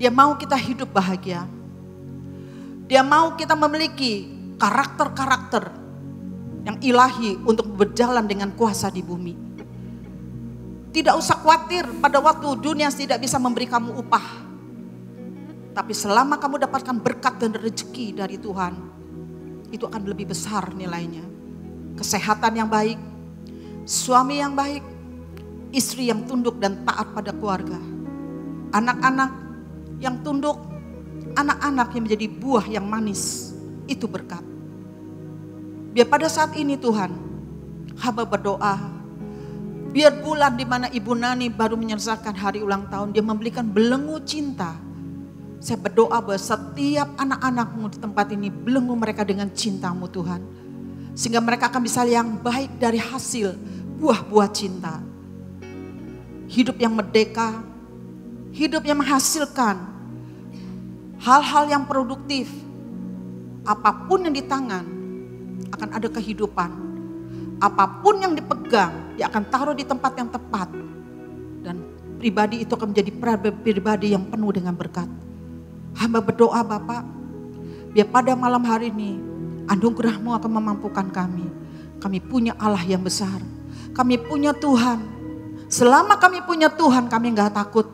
Speaker 1: Dia mau kita hidup bahagia. Dia mau kita memiliki karakter-karakter yang ilahi untuk berjalan dengan kuasa di bumi. Tidak usah khawatir pada waktu dunia tidak bisa memberi kamu upah. Tapi selama kamu dapatkan berkat dan rezeki dari Tuhan, itu akan lebih besar nilainya. Kesehatan yang baik, suami yang baik, istri yang tunduk dan taat pada keluarga, anak-anak yang tunduk, anak-anak yang menjadi buah yang manis, itu berkat. Biar pada saat ini Tuhan, hamba berdoa, biar bulan di mana Ibu Nani baru menyelesaikan hari ulang tahun, dia memberikan belenggu cinta. Saya berdoa bahwa setiap anak-anakmu di tempat ini belenggu mereka dengan cintamu Tuhan. Sehingga mereka akan bisa yang baik dari hasil buah-buah cinta. Hidup yang merdeka, hidup yang menghasilkan hal-hal yang produktif. Apapun yang di tangan akan ada kehidupan. Apapun yang dipegang dia akan taruh di tempat yang tepat. Dan pribadi itu akan menjadi pribadi yang penuh dengan berkat. Hamba berdoa Bapak, biar pada malam hari ini anugerah-Mu akan memampukan kami. Kami punya Allah yang besar. Kami punya Tuhan. Selama kami punya Tuhan, kami gak takut.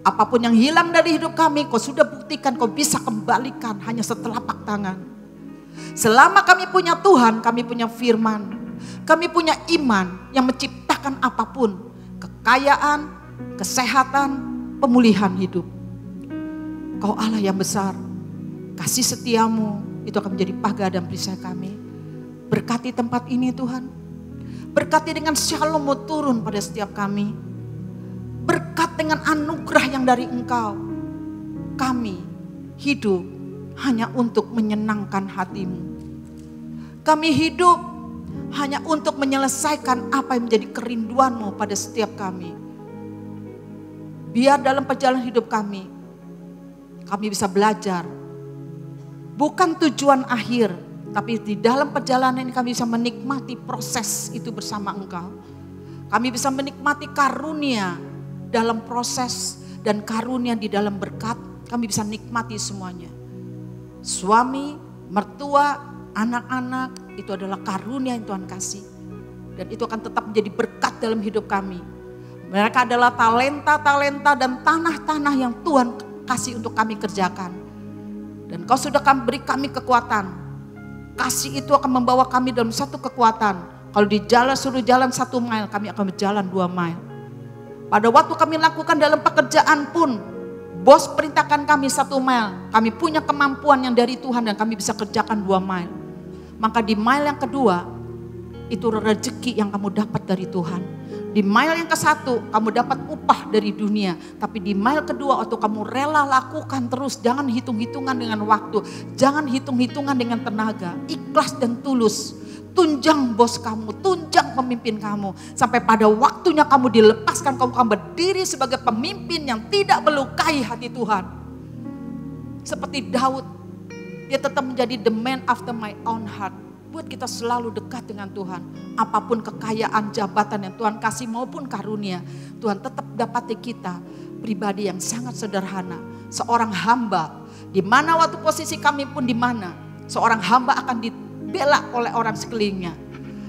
Speaker 1: Apapun yang hilang dari hidup kami, Kau sudah buktikan Kau bisa kembalikan hanya setelapak tangan. Selama kami punya Tuhan, kami punya firman. Kami punya iman yang menciptakan apapun. Kekayaan, kesehatan, pemulihan hidup. Kau Allah yang besar, kasih setiamu itu akan menjadi pagar dan perisai kami. Berkati tempat ini Tuhan. Berkati dengan shalom-Mu turun pada setiap kami. Berkat dengan anugerah yang dari Engkau. Kami hidup hanya untuk menyenangkan hati-Mu. Kami hidup hanya untuk menyelesaikan apa yang menjadi kerinduan-Mu pada setiap kami. Biar dalam perjalanan hidup kami bisa belajar. Bukan tujuan akhir, tapi di dalam perjalanan ini kami bisa menikmati proses itu bersama Engkau. Kami bisa menikmati karunia dalam proses dan karunia di dalam berkat, kami bisa nikmati semuanya. Suami, mertua, anak-anak, itu adalah karunia yang Tuhan kasih. Dan itu akan tetap menjadi berkat dalam hidup kami. Mereka adalah talenta-talenta dan tanah-tanah yang Tuhan kasih untuk kami kerjakan. Dan Kau sudah beri kami kekuatan. Kasih itu akan membawa kami dalam satu kekuatan. Kalau di jalan suruh jalan 1 mile, kami akan berjalan 2 mile. Pada waktu kami lakukan dalam pekerjaan pun, bos perintahkan kami 1 mile. Kami punya kemampuan yang dari Tuhan dan kami bisa kerjakan 2 mile. Maka di mile yang kedua, itu rezeki yang kamu dapat dari Tuhan. Di mile yang ke-1 kamu dapat upah dari dunia. Tapi di mile kedua waktu kamu rela lakukan terus. Jangan hitung-hitungan dengan waktu. Jangan hitung-hitungan dengan tenaga. Ikhlas dan tulus. Tunjang bos kamu, tunjang pemimpin kamu. Sampai pada waktunya kamu dilepaskan, kamu akan berdiri sebagai pemimpin yang tidak melukai hati Tuhan. Seperti Daud, dia tetap menjadi the man after my own heart. Buat kita selalu dekat dengan Tuhan. Apapun kekayaan, jabatan yang Tuhan kasih maupun karunia, Tuhan tetap dapati kita pribadi yang sangat sederhana. Seorang hamba, di mana waktu posisi kami pun di mana, seorang hamba akan dibela oleh orang sekelilingnya.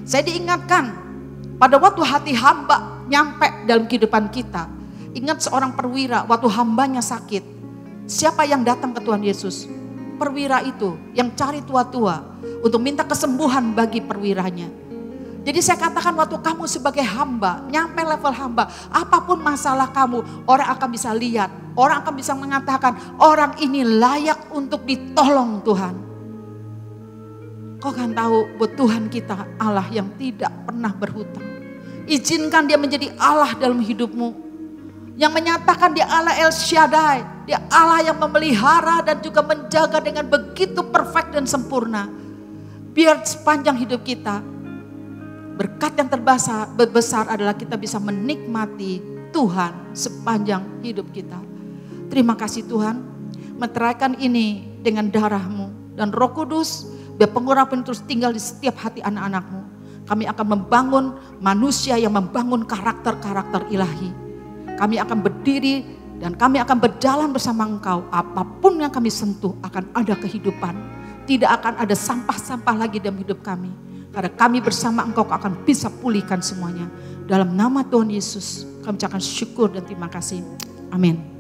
Speaker 1: Saya diingatkan, pada waktu hati hamba nyampe dalam kehidupan kita, ingat seorang perwira waktu hambanya sakit. Siapa yang datang ke Tuhan Yesus? Perwira itu yang cari tua-tua untuk minta kesembuhan bagi perwiranya. Jadi saya katakan waktu kamu sebagai hamba, nyampe level hamba, apapun masalah kamu, orang akan bisa lihat, orang akan bisa mengatakan, orang ini layak untuk ditolong Tuhan. Kau kan tahu buat Tuhan kita Allah yang tidak pernah berhutang. Izinkan dia menjadi Allah dalam hidupmu. Yang menyatakan dia Allah El Shaddai, dia Allah yang memelihara dan juga menjaga dengan begitu perfect dan sempurna. Biar sepanjang hidup kita, berkat yang terbesar adalah kita bisa menikmati Tuhan sepanjang hidup kita. Terima kasih Tuhan, meteraikan ini dengan darah-Mu dan Roh Kudus, biar pengurapan terus tinggal di setiap hati anak-anak-Mu. Kami akan membangun manusia yang membangun karakter-karakter ilahi. Kami akan berdiri dan kami akan berjalan bersama Engkau. Apapun yang kami sentuh akan ada kehidupan. Tidak akan ada sampah-sampah lagi dalam hidup kami. Karena kami bersama Engkau akan bisa pulihkan semuanya. Dalam nama Tuhan Yesus kami ucapkan syukur dan terima kasih. Amin.